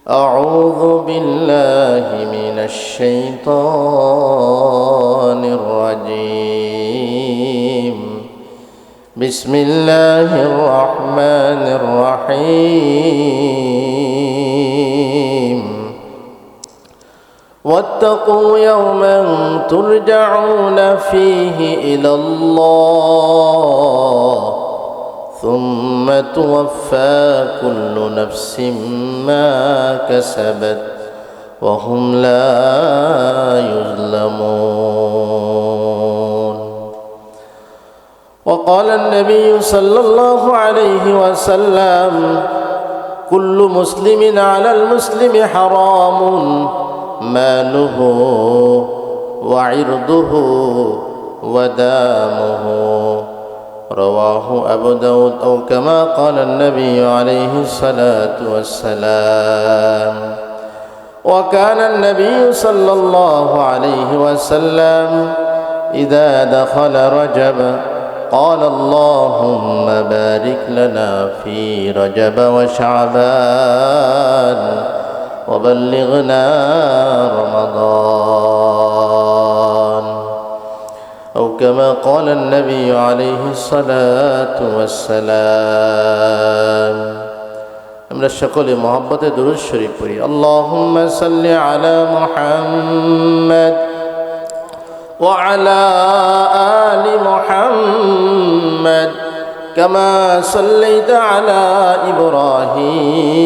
أعوذ بالله من الشيطان الرجيم. بسم الله الرحمن الرحيم. واتقوا يوما ترجعون فيه إلى الله ثم توفى كل نفس ما كسبت وهم لا يظلمون. وقال النبي صلى الله عليه وسلم: كل مسلم على المسلم حرام ماله وعرضه ودامه. رواه أبو داود أو كما قال النبي عليه الصلاة والسلام. وكان النبي صلى الله عليه وسلم إذا دخل رجب قال: اللهم بارك لنا في رجب وشعبان وبلغنا رمضان، أو كما قال النبي عليه الصلاة والسلام. আমরা সকলে মহব্বতে দুরূদ শরীফ পড়ি। আল্লাহুম্মা সাল্লি আলা মুহাম্মাদ ওয়া আলা আলি মুহাম্মাদ কামা সাল্লাইতা আলা ইব্রাহিম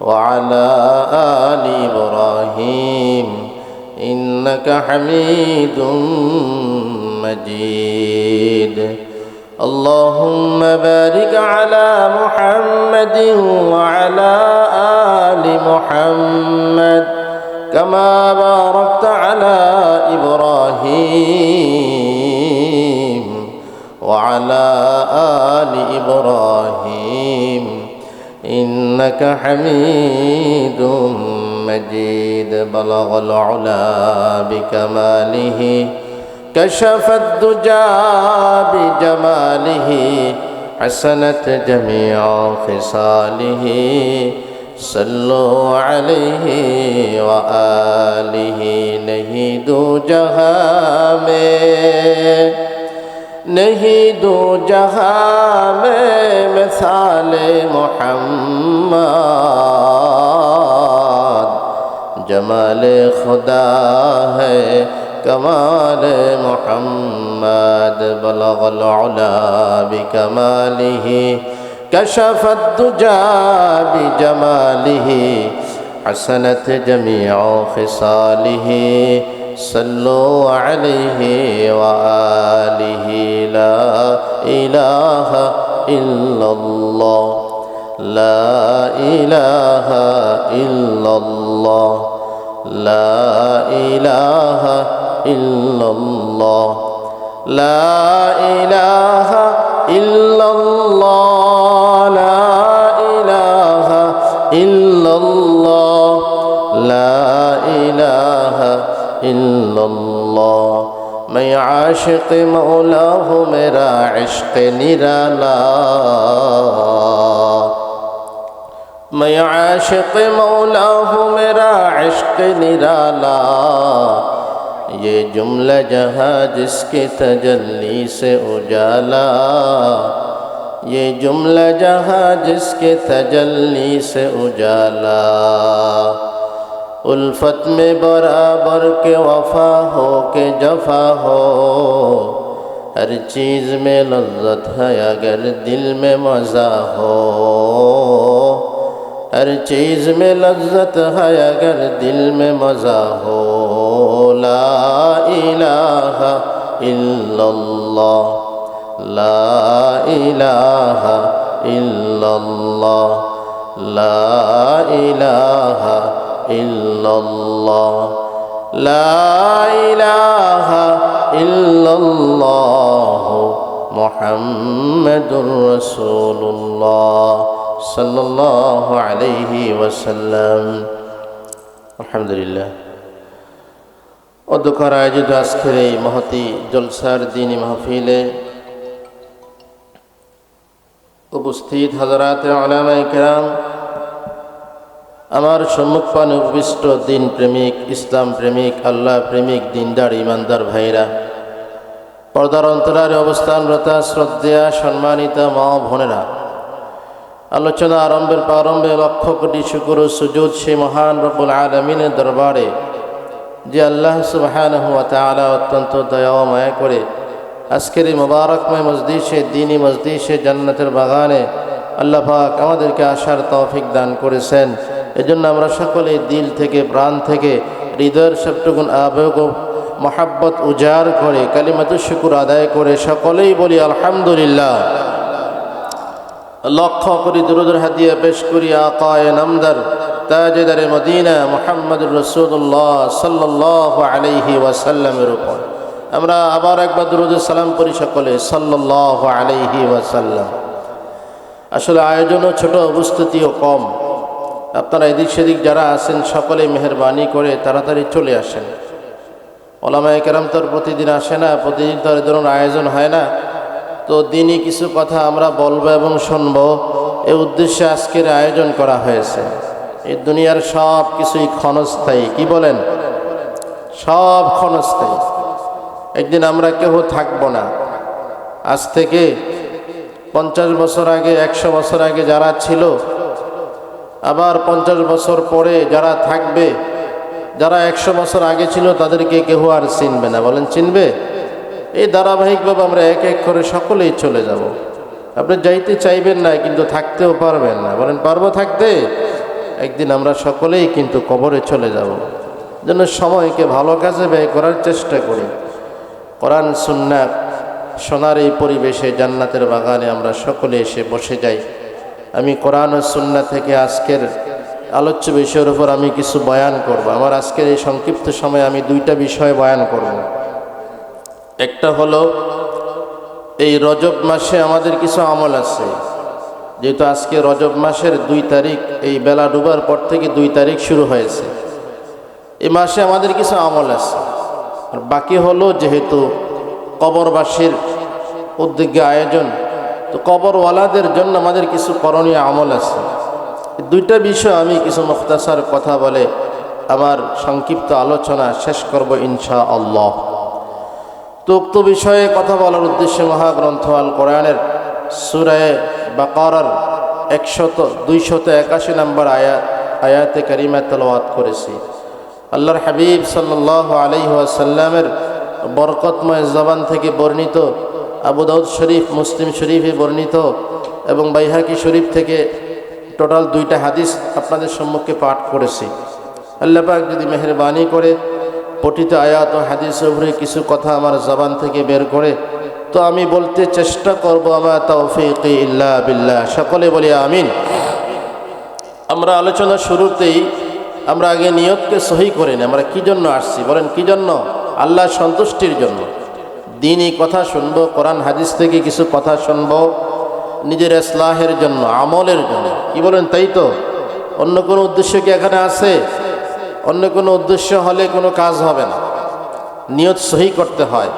ওয়া আলা আলি ইব্রাহিম إنك حميد مجيد. اللهم بارك على محمد وعلى آل محمد كما باركت على إبراهيم وعلى آل إبراهيم إنك حميد مجيد. بلغ العلا بكماله كشف الدجى بجماله حسنت جميع خصاله صلوا عليه وآله. नहीं दो जहां में मिसाले मोहम्मद जमाले खुदा है कमाले मोहम्मद. बलगल उला बिकमालिही कशफत दुजा बिजमालिही हसनत जमीअ खिसालिही सल्लु अलैहि व आलिहि. ला इलाहा इल्लल्लाह ला इलाहा इल्लल्लाह ला इलाहा इल्लल्लाह ला इलाहा इल्लल्लाह ला इलाहा इल्लल्लाह ला इलाहा इल्लल्लाह. मैं आशिक मौला हूँ मेरा इश्क निराला. मैं आशिक मौला हूँ मेरा इश्क निराला. ये जुमला जहाँ जिसके तजल्ली से उजाला. ये जुमला जहाँ जिसके तजल्ली से उजाला. उल्फत में बराबर के वफा हो के जफा हो. हर चीज़ में लज्जत है अगर दिल में मज़ा हो. हर चीज़ में लज्जत है अगर दिल में मज़ा हो. ला इलाहा इल्लल्लाह ला इलाहा इल्लल्लाह ला इलाहा इल्लल्लाह ला इलाहा इल्लल्लाह मुहम्मदुर रसूलुल्लाह सल्लल्लाहु अलैहि वसल्लम. আলহামদুলিল্লাহ। অধ্যক্ষর আয়োজিত আজকের এই মহতি জলসার দ্বীনি মাহফিলে উপস্থিত হযরাত উলামায়ে কেরাম, আমার সম্মুখপানে উপবিষ্ট দিন প্রেমিক, ইসলাম প্রেমিক, আল্লাহ প্রেমিক, দিনদার ইমানদার ভাইরা, পর্দার অন্তরারে অবস্থানরত শ্রদ্ধেয়া সম্মানিত মা বোনেরা, আলোচনা আরম্ভের প্রারম্ভে লক্ষ কোটি শুকর ও সুজুদ সেই মহান রব্বুল আলামিনের দরবারে, যে আল্লাহ সুবহানাহু ওয়া তাআলা অত্যন্ত দয়া ও মায়া করে আজকের এই মোবারকময় মজলিসে, দ্বীনি মজলিসে, জান্নাতের বাগানে আল্লাহ পাক আমাদেরকে আসার তৌফিক দান করেছেন। এজন্য আমরা সকলে দিল থেকে, প্রাণ থেকে, হৃদয়ের সবটুকুন আবেগ ও মহাব্বত উজাড় করে কালিমাতুশ শুকর আদায় করে সকলেই বলি আলহামদুলিল্লাহ। লক্ষ করি দুরূদের হাদিয়া পেশ করি আকায়ে নামদার, তাজেদারে মদিনা মুহাম্মদুর রাসূলুল্লাহ সাল্লাল্লাহু আলাইহি ওয়াসাল্লামের উপর। আমরা আবার একবার দুরূদের সালাম পড়ি সকলে, সাল্লাল্লাহু আলাইহি ওয়াসাল্লাম। আসলে আয়োজনও ছোট, উপস্থিতিও কম। আপনারা এদিক সেদিক যারা আছেন সকলে মেহেরবানি করে তাড়াতাড়ি চলে আসেন। ওলামায়ে কেরাম তো প্রতিদিন আসে না, প্রতিদিন তো এ ধরনের আয়োজন হয় না। তো দিনই কিছু কথা আমরা বলবো এবং শুনবো, এই উদ্দেশ্যে আজকের আয়োজন করা হয়েছে। এই দুনিয়ার সব কিছুই ক্ষণস্থায়ী, কি বলেন? সব ক্ষণস্থায়ী। একদিন আমরা কেউ থাকবো না। আজ থেকে 50 বছর আগে, 100 বছর আগে যারা ছিল, আবার 50 বছর পরে যারা থাকবে, যারা 100 বছর আগে ছিল তাদেরকে কেউ আর চিনবে না। বলেন চিনবে? এই ধারাবাহিকভাবে আমরা এক এক করে সকলেই চলে যাব। আপনি যাইতে চাইবেন না, কিন্তু থাকতেও পারবেন না। বলেন পারবো থাকতে? একদিন আমরা সকলেই কিন্তু কবরে চলে যাব। জন্য সময়কে ভালো কাজে ব্যয় করার চেষ্টা করি। কোরআন সুন্নাহ সোনার এই পরিবেশে, জান্নাতের বাগানে আমরা সকলে এসে বসে যাই। আমি কোরআন ও সুন্নাহ থেকে আজকের আলোচ্য বিষয়ের উপর আমি কিছু বয়ান করব। আমার আজকের এই সংক্ষিপ্ত সময়ে আমি 2টা বিষয় বয়ান করব। একটা হলো, এই রজব মাসে আমাদের কিছু আমল আছে। যেহেতু আজকে রজব মাসের 2 তারিখ, এই বেলা ডুবার পর থেকে 2 তারিখ শুরু হয়েছে। এই মাসে আমাদের কিছু আমল আছে। আর বাকি হলো, যেহেতু কবরবাসীর উদ্যোগে আয়োজন, তো কবরওয়ালাদের জন্য আমাদের কিছু করণীয় আমল আছে। 2টা বিষয় আমি কিছু মুখতাসার কথা বলে আমার সংক্ষিপ্ত আলোচনা শেষ করব ইনশাআল্লাহ। তো উক্ত বিষয়ে কথা বলার উদ্দেশ্যে মহাগ্রন্থ আল কোরআনের সূরা বাকারার 281 নম্বর আয়াতে কারিমা তেলাওয়াত করেছি। আল্লাহর হাবিব সাল্লাল্লাহু আলাইহি ওয়াসাল্লামের বরকতময় জবান থেকে বর্ণিত, আবু দাউদ শরীফ, মুসলিম শরীফে বর্ণিত এবং বাইহাকি শরীফ থেকে টোটাল 2টা হাদিস আপনাদের সম্মুখে পাঠ করেছি। আল্লাহ পাক যদি মেহেরবানি করে পঠিত আয়াত ও হাদিসের উপরে কিছু কথা আমার জবান থেকে বের করে, তো আমি বলতে চেষ্টা করব। আমা তাওফীকি ইল্লা বিল্লাহ। সকলে বলি আমিন। আমরা আলোচনা শুরুতেই আমরা আগে নিয়তকে সহি করে নিই। আমরা কি জন্য আসছি? বলেন কি জন্য? আল্লাহ সন্তুষ্টির জন্য। দ্বীনি কথা শুনবো, কোরআন হাদিস থেকে কিছু কথা শুনবো, নিজের ইসলাহের জন্য, আমলের জন্য। কি বলেন? তাই তো? অন্য কোনো উদ্দেশ্য কি এখানে আছে? অন্য কোনো উদ্দেশ্য হলে কোনো কাজ হবে না। নিয়ত সহি করতে হয়।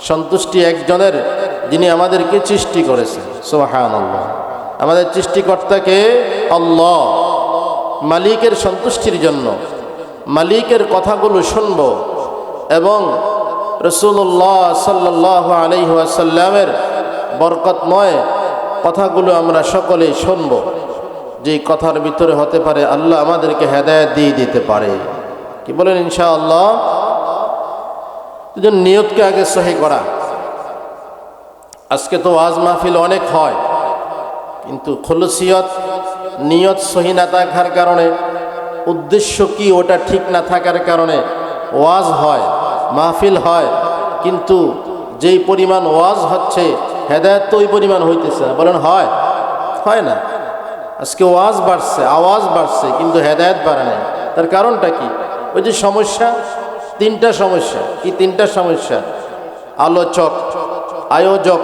সন্তুষ্টি একজনের, যিনি আমাদেরকে সৃষ্টি করেছেন। সুবহানাল্লাহ। আমাদের সৃষ্টিকর্তাকে আল্লাহ, মালিকের সন্তুষ্টির জন্য মালিকের কথাগুলো শুনব এবং রাসূলুল্লাহ সাল্লাল্লাহু আলাইহি ওয়াসাল্লামের বরকতময় কথাগুলো আমরা সকলেই শুনব। যে কথার ভিতরে হতে পারে আল্লাহ আমাদেরকে হেদায়েত দিয়ে দিতে পারে। কি বলেন? ইনশাআল্লাহ। নিয়তকে আগে সহি করা। আজকে তো ওয়াজ মাহফিল অনেক হয়, কিন্তু খুলুসিয়ত, নিয়ত সহি না থাকার কারণে, উদ্দেশ্য কি ওটা ঠিক না থাকার কারণে ওয়াজ হয়, মাহফিল হয়, কিন্তু যেই পরিমাণ ওয়াজ হচ্ছে হেদায়েত তো ওই পরিমাণ হইতেছে না। বলেন হয়? হয় না। আজকে ওয়াজ বাড়ছে, আওয়াজ বাড়ছে, কিন্তু হেদায়েত বাড়ে নাই। তার কারণটা কি? ওই যে সমস্যা, 3টা সমস্যা। কি 3টা সমস্যা? আলোচক, আয়োজক,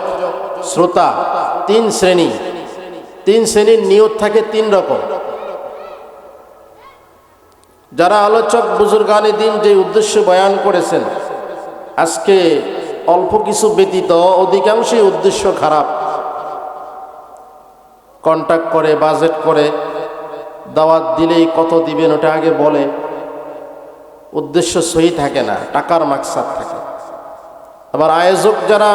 শ্রোতা, 3 শ্রেণী। 3 শ্রেণীর নিয়ত থাকে 3 রকম। যারা আলোচক, বুজুর্গানে দিন যে উদ্দেশ্য বয়ান করেছেন, আজকে অল্প কিছু ব্যতীত অধিকাংশই উদ্দেশ্য খারাপ। কন্ট্যাক্ট করে, বাজেট করে দাওয়াত দিলেই কত দিবেন ওটা আগে বলে, উদ্দেশ্য সহি থাকে না, টাকার মাকসাদ থাকে। আবার আয়োজক যারা,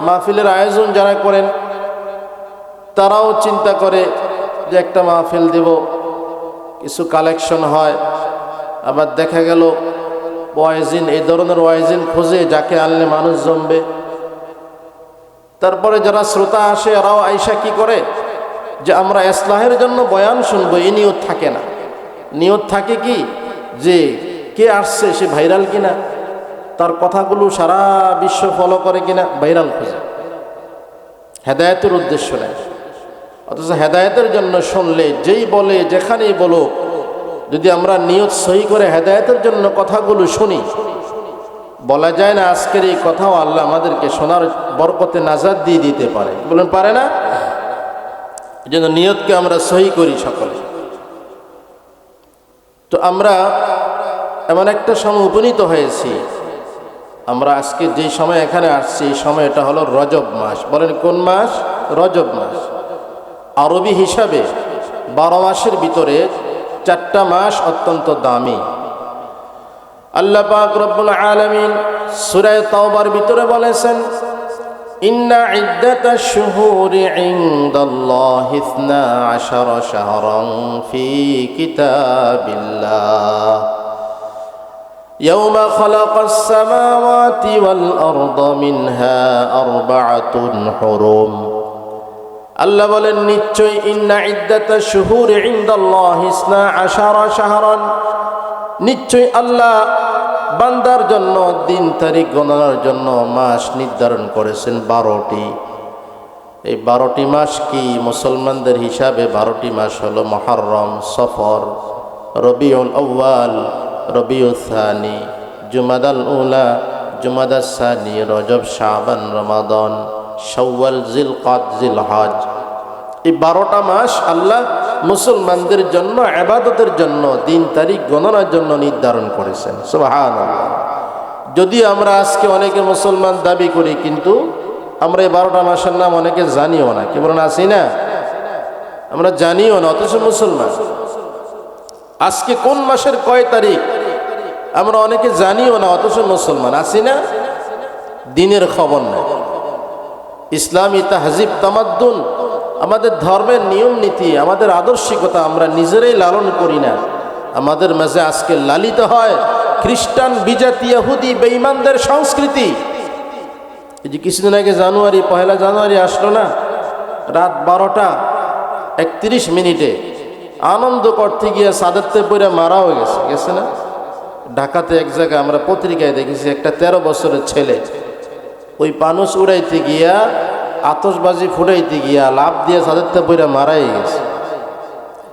মাহফিলের আয়োজন যারা করেন, তারাও চিন্তা করে যে একটা মাহফিল দেব, কিছু কালেকশন হয়। আবার দেখা গেল ওয়াইজিন, এই ধরনের ওয়াইজিন খোঁজে যাকে আনলে মানুষ জমবে। তারপরে যারা শ্রোতা আসে এরাও আইসা কি করে যে আমরা ইসলাহের জন্য বয়ান শুনবো, এই নিয়ত থাকে না। নিয়ত থাকে কি যে কে আসছে, সে ভাইরাল কিনা, তার কথাগুলো সারা বিশ্ব ফলো করে কিনা, ভাইরাল খোঁজে, হেদায়েতের উদ্দেশ্য নেয়। অথচ হেদায়েতের জন্য শুনলে যেই বলে যেখানেই বলো, যদি আমরা নিয়ত সহি করে হেদায়েতের জন্য কথাগুলো শুনি, বলা যায় না আজকের এই কথাও আল্লাহ আমাদেরকে শোনার বরকতে নাজাত দিয়ে দিতে পারে, বলেন পারে না? এই জন্য নিয়তকে আমরা সহি করি সকলে। তো আমরা এমন একটা সময় উপনীত হয়েছি, আমরা আজকে যেই সময় এখানে আসছি, এই সময়টা হলো রজব মাস। বলেন কোন মাস? রজব মাস। আরবি হিসাবে 12 মাসের ভিতরে 4টা মাস অত্যন্ত দামি। আল্লাহ পাক রব্বুল আলামিন সূরা তাওবার ভিতরে বলেছেন, ইন্না ইদ্দাতাশ শুহুরি ইনদাল্লাহি 12 শাহরান ফি কিতাবিল্লাহ ইয়াওমা খালাকাস সামাওয়াতি ওয়াল আরদা মিনহা আরবাআতুন হুরুম। আল্লাহ বলেন নিশ্চয়, ইন্না ইদ্দাতাশ শুহুরি ইনদাল্লাহি 12 শাহরান, নিশ্চয় আল্লাহ বান্দার জন্য দিন তারিখ গণনার জন্য মাস নির্ধারণ করেছেন 12টি। এই 12টি মাস কি? মুসলমানদের হিসাবে 12টি মাস হলো মুহররম, সফর, রবিউল আউয়াল, রবিউল সানি, জুমাদাল উলা, জুমাদাল সানি, রজব, শাবান, রমাদান, শাওয়াল, জিলকাদ, জিলহজ। এই 12টা মাস আল্লাহ মুসলমানদের জন্য, ইবাদতের জন্য, দিন তারিখ গণনার জন্য নির্ধারণ করেছেন। সুবহানাল্লাহ। যদি আমরা আজকে অনেকে মুসলমান দাবি করি, কিন্তু আমরা এই 12টা মাসের নাম অনেকে জানিও না। কি বলেন, আছি না? আমরা জানিও না, অথচ মুসলমান। আজকে কোন মাসের কয় তারিখ আমরা অনেকে জানিও না, অথচ মুসলমান। আছি না? দিনের খবর নাই। ইসলামী তাহজিব, তামাদ্দুন, আমাদের ধর্মের নিয়ম নীতি, আমাদের আদর্শিকতা আমরা নিজেরাই লালন করি না। আমাদের মাঝে আজকে লালিত হয় খ্রিস্টান, বিজাতি, ইহুদি, বেঈমানদের সংস্কৃতি। এই যে কিছুদিন আগে জানুয়ারি, 1 জানুয়ারি আসলো না, রাত 12টা 31 মিনিটে আনন্দ করতে গিয়ে সাদাতে পড়ে মারা হয়ে গেছে না? ঢাকাতে এক জায়গায় আমরা পত্রিকায় দেখেছি, একটা 13 বছরের ছেলে ওই পানুস উড়াইতে গিয়া, আতশবাজি ফুটাইতে গিয়া লাভ দিয়ে সাদাতে পড়ে মারাই গেছে।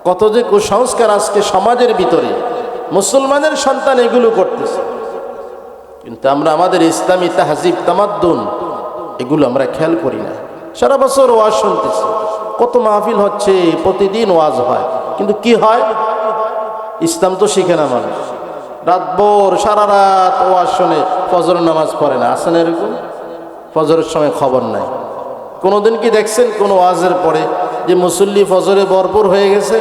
কত যে কুসংস্কার আজকে সমাজের ভিতরে, মুসলমানের সন্তান এগুলো করতেছে। কিন্তু আমরা আমাদের ইসলামী তাহজিব, তামাদ্দুন এগুলো আমরা খেয়াল করি না। সারা বছর ওয়াজ শুনতেছি, কত মাহফিল হচ্ছে, প্রতিদিন ওয়াজ হয়, কিন্তু কি হয়? ইসলাম তো শিখে না মানুষ। রাতভর সারা রাত ওয়াজ শুনে, ফজর নামাজ পড়ে না। আসেন এরকম? ফজরের সময় খবর নাই। কোনোদিন কি দেখছেন কোন ওয়াজের পরে যে মুসল্লি ফজরে ভরপুর হয়ে গেছে?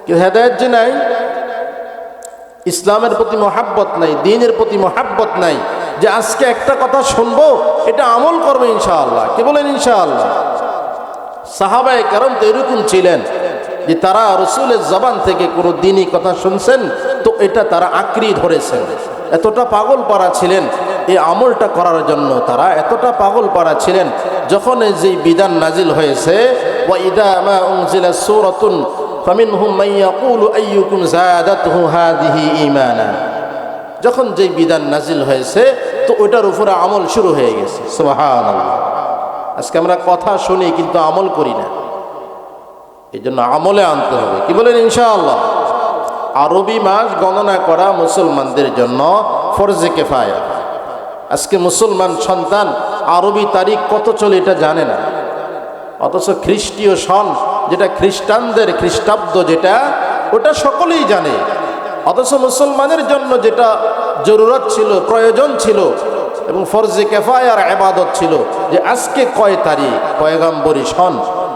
কিন্তু হেদায়েত যে নাই, ইসলামের প্রতি মহাব্বত নাই, দ্বীনের প্রতি মহাব্বত নাই, যে আজকে একটা কথা শুনবো, এটা আমল করবো ইনশাআল্লাহ। কি বলেন ইনশাআল্লাহ? সাহাবায়ে কেরাম তো এরকম ছিলেন যে তারা রাসূলের জবান থেকে কোনো দ্বীনি কথা শুনছেন তো এটা তারা আঁকড়ি ধরেছেন। এতটা পাগল পারা ছিলেন এই আমলটা করার জন্য, তারা এতটা পাগল পারা ছিলেন। যখন যেই বিধান নাজিল হয়েছে, ওয়া ইদা মা উনজিলাস সূরাতুন ফামিনহুম মান ইয়াকুলু আইয়ুকুম যাদাতহু হাযিহি ঈমানা, যখন যেই বিধান নাজিল হয়েছে তো ওটার উপরে আমল শুরু হয়ে গেছে। সুবহানাল্লাহ। আজকে আমরা কথা শুনি কিন্তু আমল করি না, এই জন্য আমলে আনতে হবে। কি বলেন ইনশাআল্লাহ? আরবি মাস গণনা করা মুসলমানদের জন্য ফরজে কিফায়া। আজকে মুসলমান সন্তান আরবি তারিখ কত চলে এটা জানে না, অথচ খ্রিস্টীয় সন যেটা খ্রিস্টানদের খ্রিস্টাব্দ যেটা, ওটা সকলেই জানে। অথচ মুসলমানের জন্য যেটা জরুরত ছিল, প্রয়োজন ছিল এবং ফরজে কিফায়ার ইবাদত ছিল যে আজকে কয় তারিখ, পয়গম্বরী সন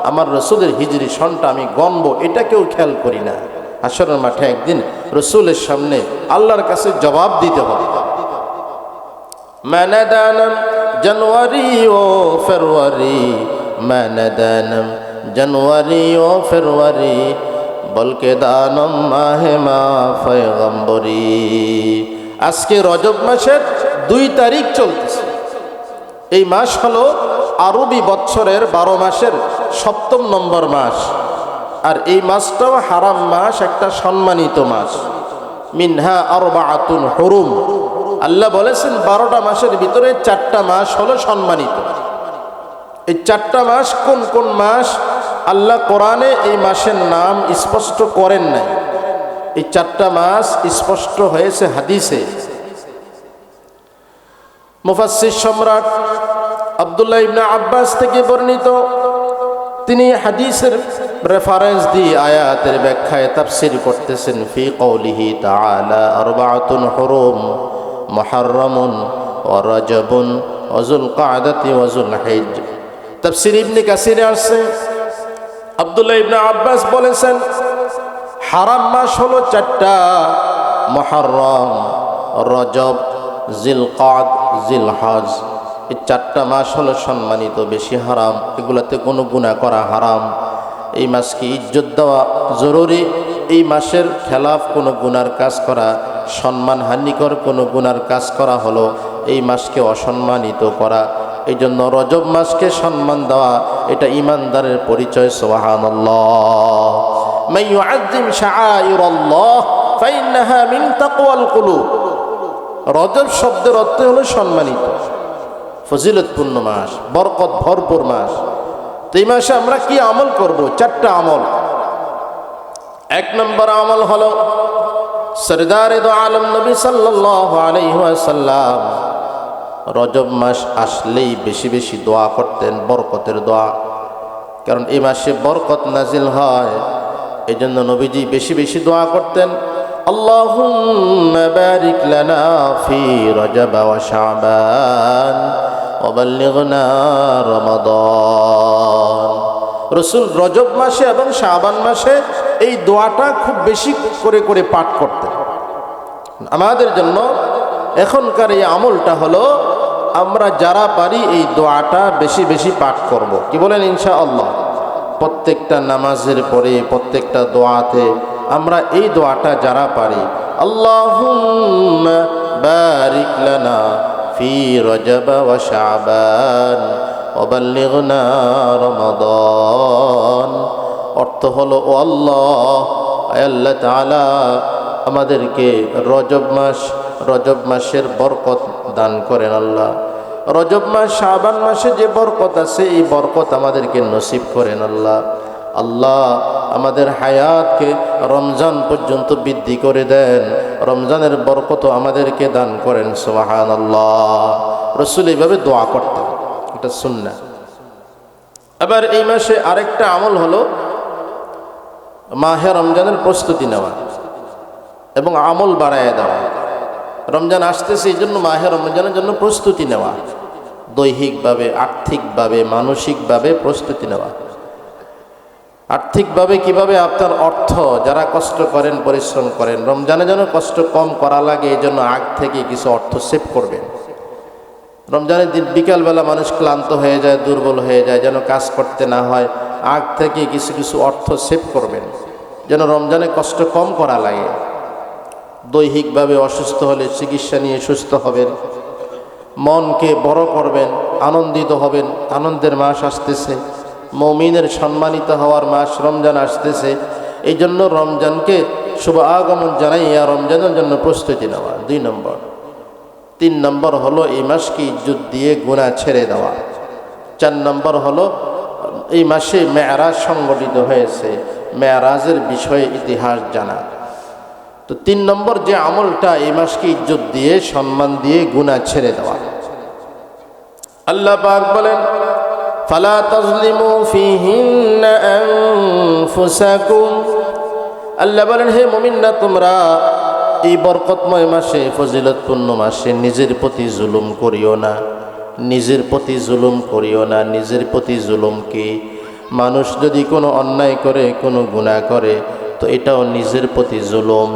আমার রসুলের হিজরি সনটা আমি গণবো, এটা কেউ খেয়াল করি না। হাশরের মাঠে একদিন রসুলের সামনে আল্লাহর কাছে জবাব দিতে হবে। মানাদানাম জানুয়ারি ও ফেব্রুয়ারি, মানাদানাম জানুয়ারি ও ফেব্রুয়ারি, বলকে দানম মাহে মা পয়গম্বরী। আজকে রজব মাসের 2 তারিখ চলতেছে। এই মাস হলো আরবি বৎসরের 12 মাসের 7ম নম্বর মাস। আর এই মাসটাও হারাম মাস, একটা সম্মানিত মাস। মিনহা আরবাআতুন হুরুম, আল্লাহ বলেছেন 12টা মাসের ভিতরে 4টা মাস হলো সম্মানিত। এই 4টা মাস কোন কোন মাস আল্লাহ কোরআনে এই মাসের নাম স্পষ্ট করেন নাই। এই 4টা মাস স্পষ্ট হয়েছে হাদিসে। মুফাসসির সম্রাট আব্দুল্লাহ ইবনে আব্বাস থেকে বর্ণিত, তিনি হাদিসের রেফারেন্স দিয়ে আয়াতের ব্যাখ্যায় তাফসীর করতেছেন। ফি কওলিহি তাআলা আরবাআতুন হুরুম মুহাররামুন ওয়া রাজাবুন ওয়া যুলকাদাতি ওয়া যুলহিজ্জ। তাফসীর ইবনে কাসিরে আসছে, আব্দুল্লাহ ইবনে আব্বাস বলেছেন হারাম মাস হলো 4টা, মুহাররম, রজব, জিলকাদ, জিলহজ। এই 4টা মাস হলো সম্মানিত, বেশি হারাম, এগুলাতে কোনো গুনাহ করা হারাম। এই মাসকে ইজ্জত দেওয়া জরুরি। এই মাসের খেলাফ কোনো গুনার কাজ করা, সম্মান হানিকর কোনো গুনার কাজ করা হলো এই মাসকে অসম্মানিত করা। এই জন্য রজব মাসকে সম্মান দেওয়া এটা ইমানদারের পরিচয়। সুবহানাল্লাহ। মান ইউআযযিম শাআইরাল্লাহ ফাইন্নাহা মিন তাকওয়াল কুলুব। রজব শব্দের অর্থ হলো সম্মানিত, ফজিলতপূর্ণ মাস, বরকত ভরপুর মাস। তো এই মাসে আমরা কি আমল করব? 4টা আমল। 1 নম্বর আমল হলো সরদারে দো আলম নবী সাল্লাল্লাহু আলাইহি ওয়াসাল্লাম রজব মাস আসলেই বেশি বেশি দোয়া করতেন, বরকতের দোয়া। কারণ এই মাসে বরকত নাজিল হয়, এই জন্য নবীজি বেশি বেশি দোয়া করতেন। আল্লাহুম্মা বারিক লানা ফি রজব ওয়া শাবান ওয়া বাল্লিগনা রমাদান। রাসূল রজব মাসে এবং শাবান মাসে এই দোয়াটা খুব বেশি করে করে পাঠ করতেন। আমাদের জন্য এখনকার এই আমলটা হলো আমরা যারা পারি এই দোয়াটা বেশি বেশি পাঠ করব। কি বলেন? ইনশাআল্লাহ প্রত্যেকটা নামাজের পরে, প্রত্যেকটা দোয়াতে আমরা এই দোয়াটা যারা পারি, আল্লাহুম্মা বারিক লানা ফি রজব ওয়া শাবান ওয়া বাল্লিগনা রমাদান। অর্থ হলো, ও আল্লাহ, আল্লাহ তাআলা আমাদেরকে রজব মাসের বরকত দান করেন। আল্লাহ রজব মাস শাবান মাসে যে বরকত আছে এই বরকত আমাদেরকে নসিব করেন। আল্লাহ আল্লাহ আমাদের হায়াতকে রমজান পর্যন্ত বৃদ্ধি করে দেন, রমজানের বরকত আমাদেরকে দান করেন। সুবহানাল্লাহ। রাসূল এইভাবে দোয়া করতেন, এটা সুন্নাহ। আবার এই মাসে আরেকটা আমল হলো মাহে রমজানের প্রস্তুতি নেওয়া এবং আমল বাড়ায় দেওয়া। রমজান আসতেছে, এই জন্য মাহে রমজানের জন্য প্রস্তুতি নেওয়া, দৈহিকভাবে, আর্থিকভাবে, মানসিকভাবে প্রস্তুতি নেওয়া। আর্থিকভাবে কিভাবে? আপনার অর্থ, যারা কষ্ট করেন, পরিশ্রম করেন, রমজানে যেন কষ্ট কম করা লাগে, এই জন্য আগ থেকে কিছু অর্থ সেভ করবেন। রমজানের দিন বিকালবেলা মানুষ ক্লান্ত হয়ে যায়, দুর্বল হয়ে যায়, যেন কাজ করতে না হয়, আগ থেকে কিছু কিছু অর্থ সেভ করবেন যেন রমজানে কষ্ট কম করা লাগে। দৈহিকভাবে অসুস্থ হলে চিকিৎসা নিয়ে সুস্থ হবেন, মনকে বড় করবেন, আনন্দিত হবেন। আনন্দের মাস আসতেছে, মুমিনের সম্মানিত হওয়ার মাস রমজান আসতেছে, এই জন্য রমজানকে শুভ আগমন জানাইয়া রমজানের জন্য প্রস্তুতি নেওয়া 2 নম্বর। 3 নম্বর হলো এই মাসকে ইজ্জত দিয়ে গুনাহ ছেড়ে দেওয়া। 4 নম্বর হলো এই মাসে মেরাজ সংগঠিত হয়েছে, মেরাজের বিষয়ে ইতিহাস জানা। তো 3 নম্বর যে আমলটা, এই মাসকে ইজ্জত দিয়ে, সম্মান দিয়ে গুনাহ ছেড়ে দেওয়া। আল্লাহ পাক বলেন, ফালা তাজলিমু ফিহিন্না আনফুসাকুম। আল্লাহ বলেন, হে মুমিনরা, তোমরা এই বরকতময় মাসে, ফজিলতপূর্ণ মাসে নিজের প্রতি জুলুম করিও না। নিজের প্রতি জুলুম করিও না। নিজের প্রতি জুলুম কি? মানুষ যদি কোনো অন্যায় করে, কোনো গুনাহ করে, তো এটাও নিজের প্রতি জুলুম।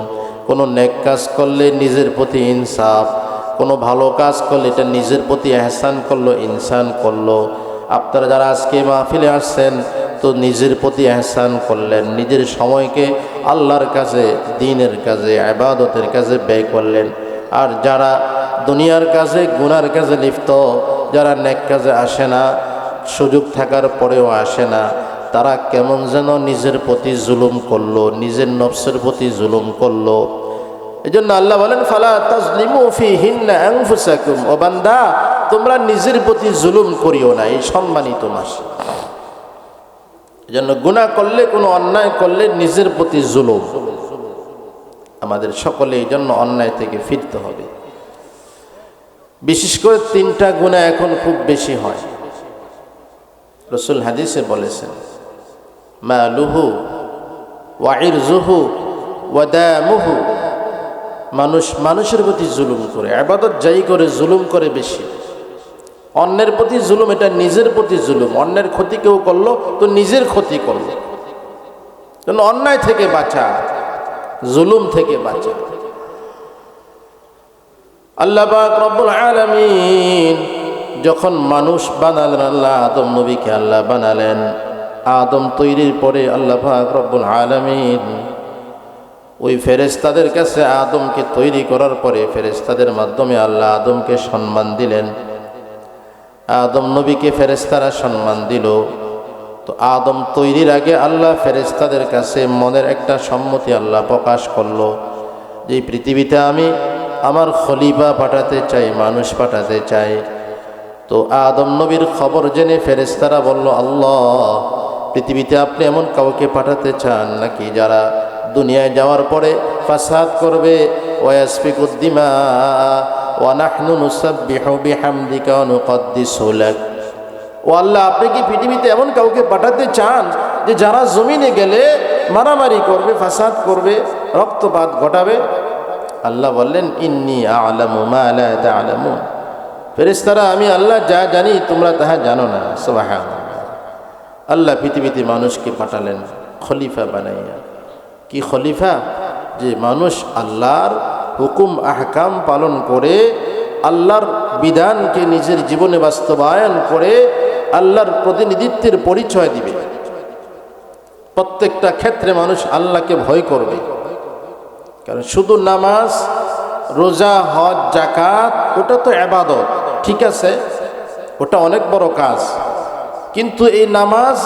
কোনো নেক কাজ করলে নিজের প্রতি ইনসাফ, কোনো ভালো কাজ করলে এটা নিজের প্রতি এহসান করলো, ইনসান করলো। আপনারা যারা আজকে মাহফিলে আসছেন, তো নিজের প্রতি এহসান করলেন, নিজের সময়কে আল্লাহর কাছে, দ্বীনের কাজে, ইবাদতের কাজে ব্যয় করলেন। আর যারা দুনিয়ার কাজে, গুনার কাজে লিপ্ত, যারা নেক কাজে আসে না, সুযোগ থাকার পরেও আসে না, তারা কেমন যেন নিজের প্রতি জুলুম করলো, নিজের নফসের প্রতি জুলুম করলো। এই জন্য আল্লাহ বলেন, ফালা তাজলিমু ফিহিন্না আনফুসাকুম, ও বান্দা তোমরা নিজের প্রতি জুলুম করিও না এই সম্মানিত মাসে। এই জন্য গুনাহ করলে, কোনো অন্যায় করলে নিজের প্রতি জুলুম। আমাদের সকলে এই জন্য অন্যায় থেকে ফিরতে হবে। বিশেষ করে 3টা গুনাহ এখন খুব বেশি হয়। রাসূল হাদিসে বলেছেন, মালুহু ওয়া ইরজুহু ওয়া দামুহু। মানুষ মানুষের প্রতি জুলুম করে, ইবাদত যাই করে জুলুম করে বেশি। অন্যের প্রতি জুলুম, এটা নিজের প্রতি জুলুম। অন্যের ক্ষতি কেউ করলো তো নিজের ক্ষতি করলো। জন্য অন্যায় থেকে বাঁচা, জুলুম থেকে বাঁচা। আল্লাহ পাক রব্বুল আলামিন যখন মানুষ বানালেন, আল্লাহ আদম নবীকে আল্লাহ বানালেন। আদম তৈরির পরে আল্লাহ পাক রব্বুল আলামিন ওই ফেরেশতাদের কাছে আদমকে তৈরি করার পরে ফেরেশতাদের মাধ্যমে আল্লাহ আদমকে সম্মান দিলেন। আদম নবীকে ফেরেশতারা সম্মান দিল। তো আদম তৈরির আগে আল্লাহ ফেরেশতাদের কাছে মনের একটা সম্মতি আল্লাহ প্রকাশ করলো, যে পৃথিবীতে আমি আমার খলিফা পাঠাতে চাই, মানুষ পাঠাতে চাই। তো আদম নবীর খবর জেনে ফেরেশতারা বলল, আল্লাহ পৃথিবীতে আপনি এমন কাউকে পাঠাতে চান নাকি যারা দুনিয়ায় যাওয়ার পরে ফাসাদ করবে, ওয়াসফিকুদ দিমা ওয়া নাহনু নুসাব্বিহু বিহামদিকা ওয়া নুকদ্দিসু লাক। ও আল্লাহ, আপনি কি পৃথিবীতে এমন কাউকে পাঠাতে চান যে যারা জমিনে গেলে মারামারি করবে, ফাসাদ করবে, রক্তপাত ঘটাবে? আল্লাহ বললেন, ইন্নী আ'লামু মা লা তা'লামুন। ফেরেশতারা, আমি আল্লাহ যা জানি তোমরা তাহা জানো না। সুবহানাল্লাহ। আল্লাহ পৃথিবীতে মানুষকে পাঠালেন খলিফা বানাইয়া। কি খলিফা? যে মানুষ আল্লাহর হুকুম আহকাম পালন করে, আল্লাহর বিধানকে নিজের জীবনে বাস্তবায়ন করে আল্লাহর প্রতিনিধিত্বের পরিচয় দিবে। প্রত্যেকটা ক্ষেত্রে মানুষ আল্লাহকে ভয় করবে। কারণ শুধু নামাজ, রোজা, হজ, যাকাত ওটা তো ইবাদত, ঠিক আছে, ওটা অনেক বড় কাজ। কিন্তু এই নামাজ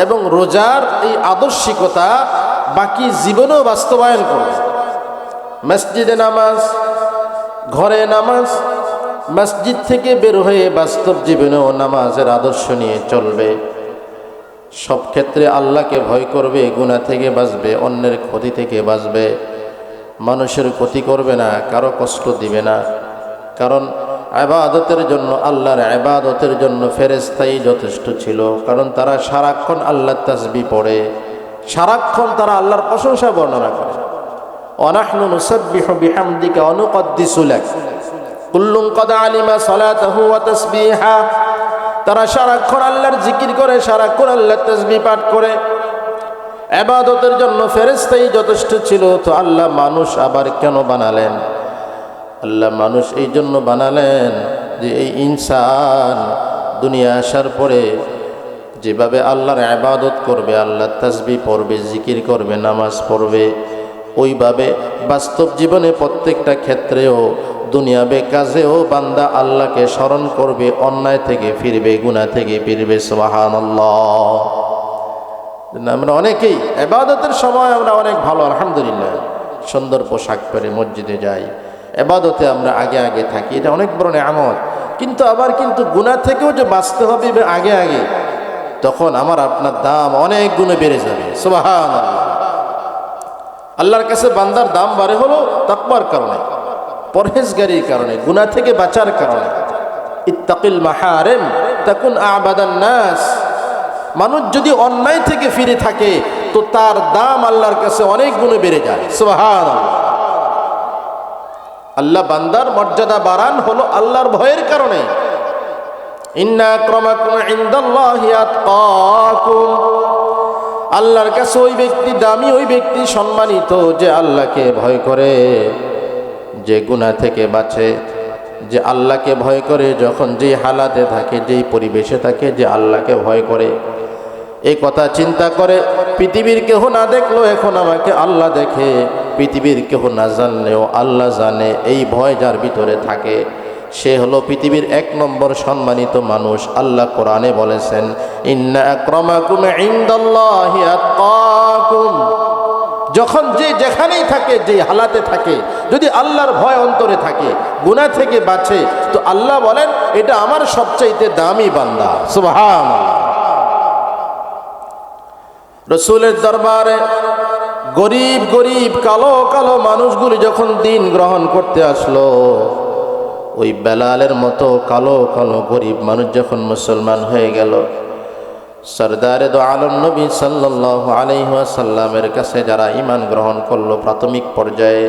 এবং রোজার এই আদর্শিকতা বাকি জীবনেও বাস্তবায়ন করবে। মসজিদে নামাজ, ঘরে নামাজ, মসজিদ থেকে বের হয়ে বাস্তব জীবনেও নামাজের আদর্শ নিয়ে চলবে। সব ক্ষেত্রে আল্লাহকে ভয় করবে, গুনাহ থেকে বাঁচবে, অন্যের ক্ষতি থেকে বাঁচবে, মানুষের ক্ষতি করবে না, কারো কষ্ট দিবে না। কারণ ইবাদতের জন্য, আল্লাহর ইবাদতের জন্য ফেরেশতাই যথেষ্ট ছিল। কারণ তারা সারাক্ষণ আল্লাহর তাসবিহ পড়ে, সারাক্ষণ তারা আল্লাহর প্রশংসা বর্ণনা করে। ওয়া নাহনু নুসাব্বিহু বিহামদিকা ওয়া নুকদ্দিসু লাক কুল্লুন ক্বাদ আলিমা সালাতাহু ওয়া তাসবিহা। তারা সারাক্ষণ আল্লাহর জিকির করে, সারাক্ষণ আল্লাহর তাসবিহ পাঠ করে। ইবাদতের জন্য ফেরেশতাই যথেষ্ট ছিল। তো আল্লাহ মানুষ আবার কেন বানালেন? আল্লাহ মানুষ এই জন্য বানালেন যে এই ইনসান দুনিয়া আসার পরে যেভাবে আল্লাহর ইবাদত করবে, আল্লাহর তাসবিহ পড়বে, জিকির করবে, নামাজ পড়বে, ওইভাবে বাস্তব জীবনে প্রত্যেকটা ক্ষেত্রেও, দুনিয়াবে কাজেও বান্দা আল্লাহকে স্মরণ করবে, অন্যায় থেকে ফিরবে, গুনাহ থেকে ফিরবে। সুবহানাল্লাহ। আমরা অনেকেই ইবাদতের সময় আমরা অনেক ভালো, আলহামদুলিল্লাহ, সুন্দর পোশাক পরে মসজিদে যাই, ইবাদতে আমরা আগে আগে থাকি, এটা অনেক বড় নিয়ামত। কিন্তু আবার গুনাহ থেকেও যে বাঁচতে হবে আগে আগে, তখন আমার আপনার দাম অনেক গুণে বেড়ে যাবে। সুবহানাল্লাহ। আল্লাহর কাছে বান্দার দাম বাড়ে হলো তাকওয়ার কারণে, পরহেজগারির কারণে, গুনাহ থেকে বাঁচার কারণে। ইত্তাকিল মাহারিম তাকুন আ'বাদান নাস। মানুষ যদি অন্যায় থেকে ফিরে থাকে তো তার দাম আল্লাহর কাছে অনেক গুণে বেড়ে যায়। সুবহানাল্লাহ। আল্লাহ বান্দার মর্যাদা বাড়ান হলো আল্লাহর ভয়ের কারণে। ইন্না আক্রামাকুম ইনদাল্লাহি আতকাকুম, আল্লাহর কাছে ওই ব্যক্তি দামি, ওই ব্যক্তি সম্মানিত যে আল্লাহকে ভয় করে, যে গুনাহ থেকে বাঁচে, যে আল্লাহকে ভয় করে, যখন যে হালাতে থাকে, যেই পরিবেশে থাকে, যে আল্লাহকে ভয় করে। এই কথা চিন্তা করে পৃথিবীর কেহ না দেখলো এখন আমাকে আল্লাহ দেখে, পৃথিবীর কেহ না জানলেও আল্লাহ জানে, এই ভয় যার ভিতরে থাকে সে হলো পৃথিবীর 1 নম্বর সম্মানিত মানুষ। আল্লাহ কোরআনে বলেছেন, ইন্না আকরামাকুম ইনদাল্লাহি আতকাকুম। যখন যে যেখানেই থাকে, যে হালাতে থাকে, যদি আল্লাহর ভয় অন্তরে থাকে, গুনাহ থেকে বাঁচে, তো আল্লাহ বলেন এটা আমার সবচাইতে দামি বান্দা। সুবহানাল্লাহ। রসুলের দরবারে গরিব গরিব কালো কালো মানুষগুলি যখন দিন গ্রহণ করতে আসলো, ওই বেলালের মতো কালো কালো গরিব মানুষ যখন মুসলমান হয়ে গেল, সরদারে দো আলম নবী সাল্লাল্লাহু আলাইহি ওয়াসাল্লামের কাছে যারা ঈমান গ্রহণ করলো প্রাথমিক পর্যায়ে,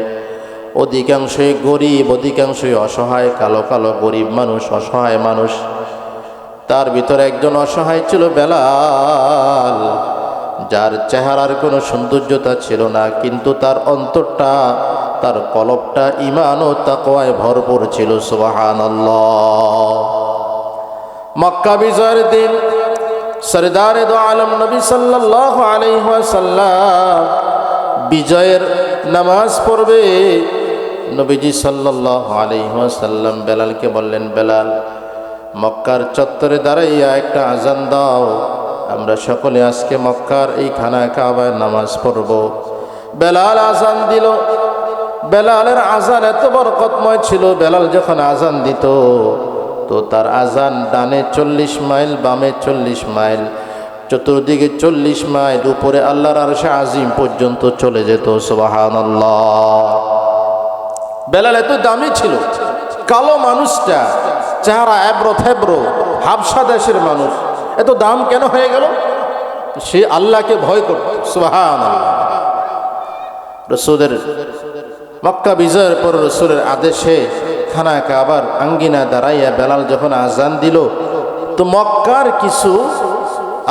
অধিকাংশই গরিব, অধিকাংশই অসহায়, কালো কালো গরিব মানুষ, অসহায় মানুষ। তার ভিতরে একজন অসহায় ছিল বেলাল, যার চেহারার কোনো সৌন্দর্যতা ছিল না, কিন্তু তার অন্তরটা, তার কলবটা ঈমান ও তাকওয়ায় ভরপুর ছিল। সুবহানাল্লাহ। মক্কা বিজয়ের দিন সরদারে দো আলম নবী সাল্লাল্লাহু আলাইহি ওয়াসাল্লাম বিজয়ের নামাজ পড়বে। নবীজি সাল্লাল্লাহু আলাইহি ওয়াসাল্লাম বেলালকে বললেন, বেলাল, মক্কার চত্বরে দাঁড়াইয়া একটা আজান দাও, আমরা সকলে আজকে মক্কার এই খানা কাবায় নামাজ পড়ব। বেলাল আজান দিল। বেলালের আজান এত বরকতময় ছিল, বেলাল যখন আজান দিত তো তার আজান ডানে 40 মাইল, বামে 40 মাইল, চতুর্দিকে 40 মাইল, উপরে আল্লাহর আরশে আজিম পর্যন্ত চলে যেত। সুবহানাল্লাহ। বেলাল এত দামি ছিল। কালো মানুষটা, চেহারা এবড়ো থেবড়ো, হাবশা দেশের মানুষ, এত দাম কেন হয়ে গেল? সে আল্লাহকে ভয় করত। সুবহানাল্লাহ। রসুলের মক্কা বিজয়ের পর রসুলের আদেশে খানা কাবার আঙ্গিনা দাঁড়াইয়া বেলাল যখন আজান দিল, তো মক্কার কিছু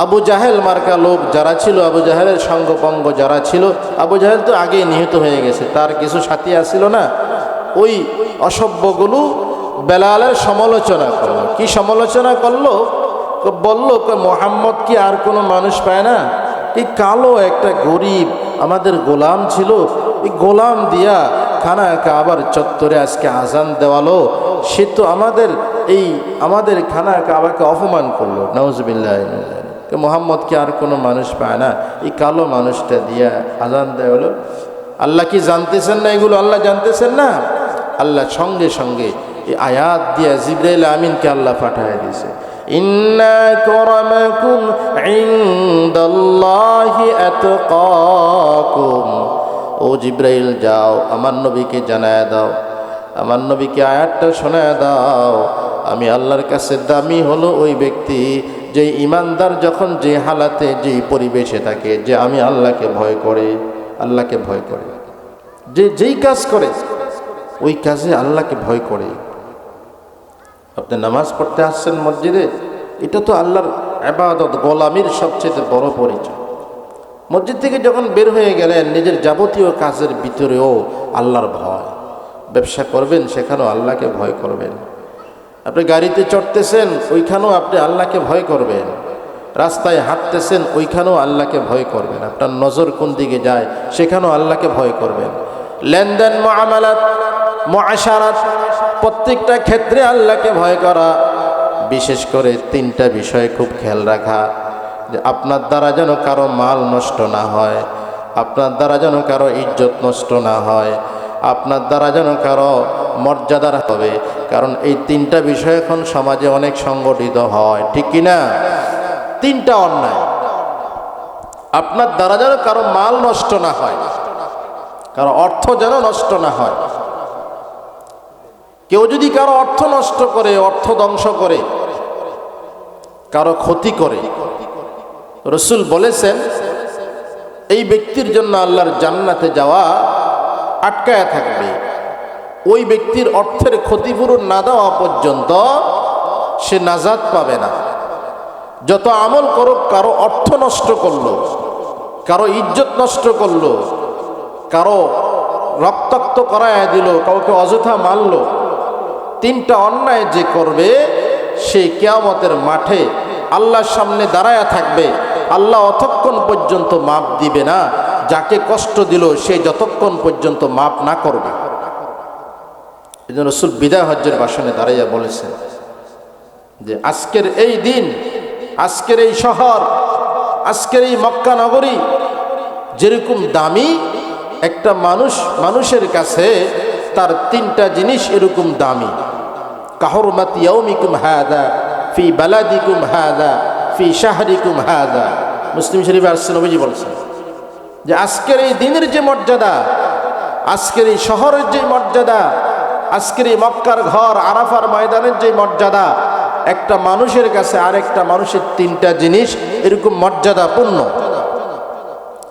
আবু জাহেল মার্কা লোক যারা ছিল, আবু জাহেলের সঙ্গপঙ্গ যারা ছিল, আবু জাহেল তো আগেই নিহত হয়ে গেছে, তার কিছু সাথী আসছিল না, ওই অসভ্যগুলো বেলালের সমালোচনা করলো। কি সমালোচনা করলো? বলল, মোহাম্মদ কি আর কোনো মানুষ পায় না? এই কালো একটা গরিব আমাদের গোলাম ছিল, এই গোলাম দিয়া খানা কাবার চত্বরে আজকে আজান দেওয়ালো, সে তো আমাদের খানা কাবাকে অপমান করলো। নাউজুবিল্লাহ। মোহাম্মদ কি আর কোনো মানুষ পায় না? এই কালো মানুষটা দিয়া আজান দেওয়ালো। আল্লাহ কি জানতেছেন না এগুলো? আল্লাহ জানতেছেন না? আল্লাহ সঙ্গে সঙ্গে এই আয়াত দিয়া জিবরাইল আমিনকে আল্লাহ পাঠায় দিয়েছে, ইন্না আকরামাকুম ইনদাল্লাহি আতকাকুম। ও জিবরাইল, যাও আমার নবীকে জানায় দাও, আমার নবীকে আয়াতটা শোনায় দাও, আমি আল্লাহর কাছে দামি হলো ওই ব্যক্তি যে ইমানদার যখন যে হালাতে, যেই পরিবেশে থাকে, যে আমি আল্লাহকে ভয় করে, আল্লাহকে ভয় করে, যে যেই কাজ করে ওই কাজে আল্লাহকে ভয় করে। আপনি নামাজ পড়তে আসছেন মসজিদে, এটা তো আল্লাহর ইবাদত, গোলামির সবচেয়ে বড় পরিচয়। মসজিদ থেকে যখন বের হয়ে গেলেন, নিজের যাবতীয় কাজের ভিতরেও আল্লাহর ভয়। ব্যবসা করবেন, সেখানেও আল্লাহকে ভয় করবেন। আপনি গাড়িতে চড়তেছেন, ওইখানেও আপনি আল্লাহকে ভয় করবেন। রাস্তায় হাঁটতেছেন, ওইখানেও আল্লাহকে ভয় করবেন। আপনার নজর কোন দিকে যায়, সেখানেও আল্লাহকে ভয় করবেন। লেনদেন, মুআমালাত, মুআশারাত, প্রত্যেকটা ক্ষেত্রে আল্লাহকে ভয় করা। বিশেষ করে 3টা বিষয় খুব খেয়াল রাখা, যে আপনার দ্বারা যেন কারো মাল নষ্ট না হয়, আপনার দ্বারা যেন কারো ইজ্জত নষ্ট না হয়, আপনার দ্বারা যেন কারো মর্যাদার হবে। কারণ এই 3টা বিষয় এখন সমাজে অনেক সংগঠিত হয়, ঠিক কিনা? 3টা অন্যায়। আপনার দ্বারা যেন কারো মাল নষ্ট না হয়, কারো অর্থ যেন নষ্ট না হয়। কেউ যদি কারো অর্থ নষ্ট করে, অর্থ ধ্বংস করে, কারো ক্ষতি করে, রসুল বলেছেন এই ব্যক্তির জন্য আল্লাহর জান্নাতে যাওয়া আটকায়া থাকবে। ওই ব্যক্তির অর্থের ক্ষতিপূরণ না দেওয়া পর্যন্ত সে নাজাত পাবে না। যত আমল করুক, কারো অর্থ নষ্ট করলো, কারো ইজ্জত নষ্ট করলো, কারো রক্তাক্ত করায় দিল, কাউকে অযথা মারলো, তিনটা অন্যায় যে করবে সে কিয়ামতের মাঠে আল্লাহর সামনে দাঁড়ায়া থাকবে। আল্লাহ অতক্ষণ পর্যন্ত মাপ দিবে না, যাকে কষ্ট দিল সে যতক্ষণ পর্যন্ত মাপ না করবে। এই জন্য রাসূল বিদায় হজ্জের ভাষণে দাঁড়াইয়া বলেছেন যে আজকের এই দিন, আজকের এই শহর, আজকের এই মক্কা নগরী যেরকম দামি, একটা মানুষের কাছে তার তিনটা জিনিস এরকম দামি। কাহুরমাতি ইয়াউমিকুম হাযা ফি বালাদিকুম হাযা ফি শাহরিকুম হাযা। মুসলিম শরীফে আসছে, নবীজি বলেছেন যে আজকের এই দিনের যে মর্যাদা, আজকের এই শহরের যে মর্যাদা, আজকের এই মক্কার ঘর আরাফার ময়দানের যে মর্যাদা, একটা মানুষের কাছে আরেকটা মানুষের তিনটা জিনিস এরকম মর্যাদাপূর্ণ।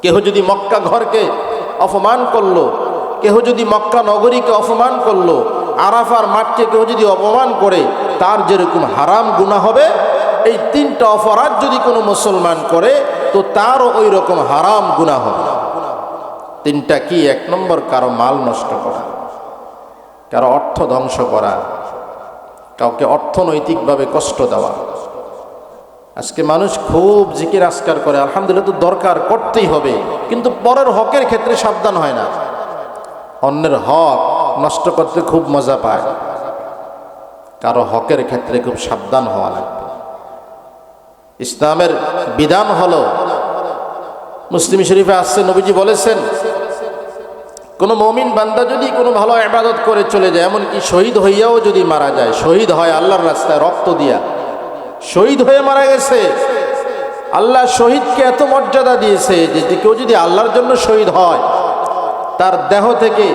কেহ যদি মক্কা ঘরকে অপমান করলো, কেহ যদি মক্কা নগরীকে অপমান করলো, আরাফার মাঠকে কেউ যদি অপমান করে, তার যেরকম হারাম গুনাহ হবে, এই তিনটা অপরাধ যদি কোনো মুসলমান করে তো তারও ওই রকম হারাম গুনাহ হবে। তিনটা কি? এক নম্বর, কারো মাল নষ্ট করা, কারো অর্থ ধ্বংস করা, কাউকে অর্থনৈতিকভাবে কষ্ট দেওয়া। আজকে মানুষ খুব জিকির আজকার করে, আলহামদুলিল্লাহ, তো দরকার, করতেই হবে, কিন্তু পরের হকের ক্ষেত্রে সাবধান হয় না। অন্যের হক নষ্ট করতে খুব মজা পায়, কারো হকের ক্ষেত্রে খুব সাবধান হওয়া লাগবে। ইসলামের বিধান হলো, মুসলিম শরীফে আসছে, নবীজি বলেছেন কোনো মুমিন বান্দা যদি কোনো ভালো ইবাদত করে চলে যায়, এমনকি শহীদ হইয়াও যদি মারা যায়, শহীদ হয় আল্লাহর রাস্তায় রক্ত দিয়া, শহীদ হয়ে মারা গেছে, আল্লাহ শহীদকে এত মর্যাদা দিয়েছে যে কেউ যদি আল্লাহর জন্য শহীদ হয়, তার দেহ থেকে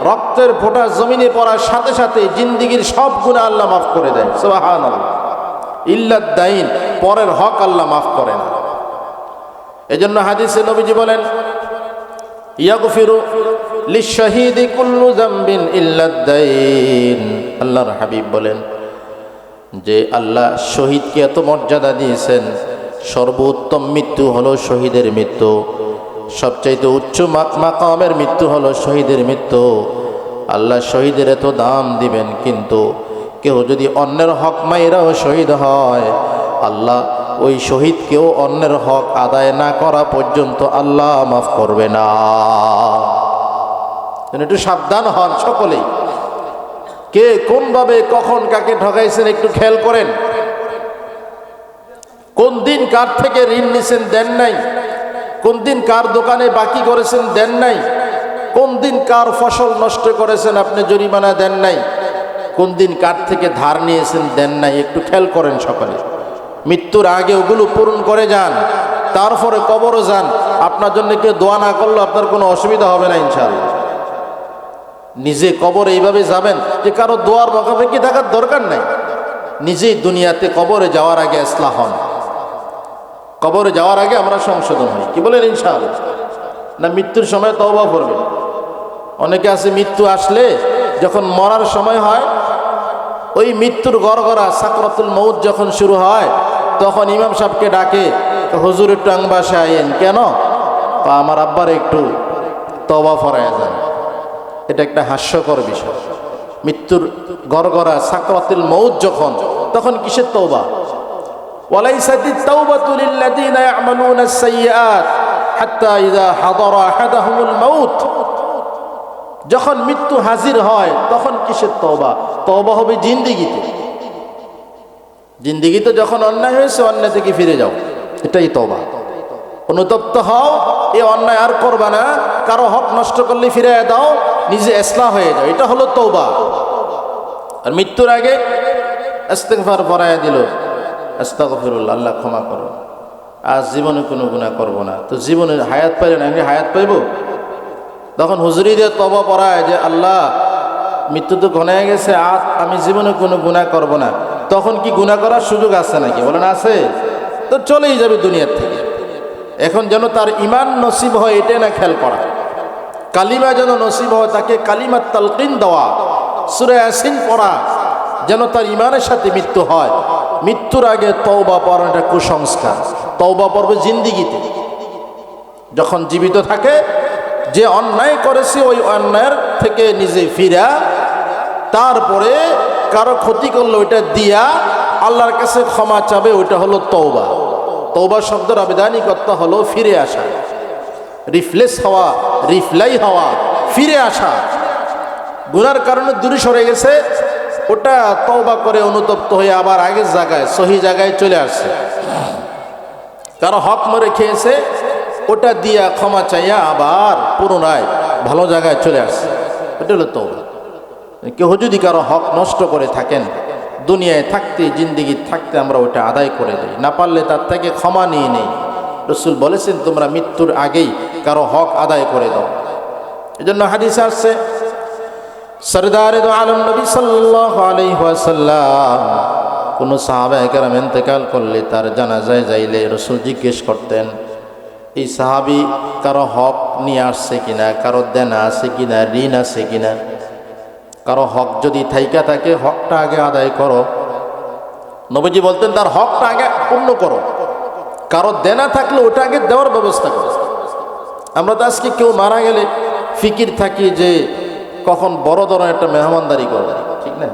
রক্তের ফোঁটা জমিনে পড়ার সাথে সাথে জিন্দিগির সব গুনাহ আল্লাহ মাফ করে দেয়। সুবহানাল্লাহ। ইল্লাদ দাইন, পরের হক আল্লাহ মাফ করে না। এজন্য হাদিসে নবীজি বলেন ইয়াগফিরু লিশ-শাহীদি কুল্লু যামবিন ইল্লাদ দাইন। আল্লাহর হাবিব বলেন যে আল্লাহ শহীদকে এত মর্যাদা দিয়েছেন, সর্বোত্তম মৃত্যু হলো শহীদের মৃত্যু, সবচাইতে উচ্চ মাকামের মৃত্যু হলো শহীদের মৃত্যু। আল্লাহ শহীদের এত দাম দিবেন, কিন্তু কেউ যদি অন্যের হক মাইরাও শহীদ হয়, আল্লাহ ওই শহীদকেও অন্যের হক আদায় না করা পর্যন্ত আল্লাহ মাফ করবে না। একটু সাবধান হন সকলেই। কে কোনভাবে কখন কাকে ঠকাইছেন একটু খেয়াল করেন। কোন দিন কার থেকে ঋণ নিছেন, দেন নাই, কোন দিন কার দোকানে বাকি করেছেন, দেন নাই, কোন দিন কার ফসল নষ্ট করেছেন, আপনি জরিমানা দেন নাই, কোন দিন কার থেকে ধার নিয়েছেন, দেন নাই, একটু খেয়াল করেন সকলে। মৃত্যুর আগে ওগুলো পূরণ করে যান, তারপরে কবরও যান। আপনার জন্য কেউ দোয়া না করলে আপনার কোনো অসুবিধা হবে না ইনশাআল্লাহ। নিজে কবরে এইভাবে যাবেন যে কারো দোয়ার মুখাপেক্ষি থাকার দরকার নাই। নিজেই দুনিয়াতে কবরে যাওয়ার আগে ইসলাহ হন, কবরে যাওয়ার আগে আমরা সংশোধন হই। কি বলেন ইনশাআল্লাহ? না মৃত্যুর সময় তওবা করবেন। অনেকে আছে মৃত্যু আসলে যখন মরার সময় হয়, ওই মৃত্যুর গড়গড়া সাকরাতুল মউত যখন শুরু হয়, তখন ইমাম সাহেবকে ডাকে, হুজুর একটু আংবাসে আইন। কেন? আমার আব্বার একটু তওবা ফরায়া যান। এটা একটা হাস্যকর বিষয়। মৃত্যুর গড়গড়া সাকরাতুল মউত যখন, তখন কিসের তওবা? ওয়ালাইসাতিত তাওবাতু লিল্লাযিনা ইয়া'মালুনাস সাইয়্যাত হাত্তা ইযা হাদারা আহাদাহুমুল মাউত। যখন মৃত্যু হাজির হয় তখন কিসের তওবা? তওবা হবে জিন্দেগিতে। জিন্দেগিতে যখন অন্যায় হয়েছে, অন্যায় থেকে ফিরে যাও, এটাই তওবা। অনুতপ্ত হও, এই অন্যায় আর করবা না, কারো হক নষ্ট করলে ফিরে দাও, নিজে ইসলাহ হয়ে যাও, এটা হলো তওবা। আর মৃত্যুর আগে ইস্তিগফার পড়ায়া দিল, আস্তাগফিরুল্লাহ, আল্লাহ ক্ষমা করো, আজ জীবনে কোনো গুনাহ করব না। তো জীবনে হায়াত পাইলেন, আমি হায়াত পাইব? তখন হুজুরি দিয়ে তওবা পড়ায় যে আল্লাহ মৃত্যু তো ঘনায় গেছে, আজ আমি জীবনে কোনো গুনাহ করব না। তখন কি গুনাহ করার সুযোগ আছে নাকি? বলেন আছে? তো চলেই যাবে দুনিয়ার থেকে। এখন যেন তার ঈমান নসিব হয়, এটাই না খেয়াল করা। কালিমা যেন নসিব হয়, তাকে কালিমাত তালকিন দেওয়া, সূরা ইয়াসিন পড়া, যেন তার ইমানের সাথে মৃত্যু হয়। মৃত্যুর আগে তওবা পড়ানো একটা কুসংস্কার। তওবা পড়বে জিন্দিগিতে, যখন জীবিত থাকে যে অন্যায় করেছে ওই অন্যায়ের থেকে নিজে ফিরা, তারপরে কারো ক্ষতি করলে ওইটা দিয়া আল্লাহর কাছে ক্ষমা চাবে, ওইটা হলো তওবা। তওবা শব্দের আবেদনিকতা হলো ফিরে আসা, রিফ্লেস হওয়া, রিফ্লাই হওয়া, ফিরে আসা। গুনার কারণে দূরে সরে গেছে, ওটা তওবা করে অনুতপ্ত হয়ে আবার আগের জায়গায় সহি জায়গায় চলে আসছে। কারো হক মরে খেয়েছে, ওটা দিয়া ক্ষমা চাইয়া আবার পুনরায় ভালো জায়গায় চলে আসছে, এটা হলো তওবা। কেউ যদি কারো হক নষ্ট করে থাকেন, দুনিয়ায় থাকতে জিন্দিগি থাকতে আমরা ওটা আদায় করে দিই, না পারলে তার থেকে ক্ষমা নিয়ে নেই। রসুল বলেছেন তোমরা মৃত্যুর আগেই কারো হক আদায় করে দাও। এই জন্য হাদিসে আসছে সরদারে দো আলম নবী সাল্লাল্লাহু আলাইহি ওয়াসাল্লাম কোন সাহাবায়ে কেরাম ইন্তেকাল করলে তার জানাজায় যাইলে রসুল জিজ্ঞেস করতেন এই সাহাবী কারো হক নিয়ে আসছে কিনা, কারো দেনা আছে কিনা, ঋণ আছে কিনা। কারো হক যদি থাইকা থাকে হকটা আগে আদায় করো। নবীজি বলতেন তার হকটা আগে পূর্ণ করো। কারো দেনা থাকলে ওটা আগে দেওয়ার ব্যবস্থা করো। আমরা তো আজকে কেউ মারা গেলে ফিকির থাকি যে কখন বড় ধরনের একটা মেহমানদারি করবে, ঠিক না?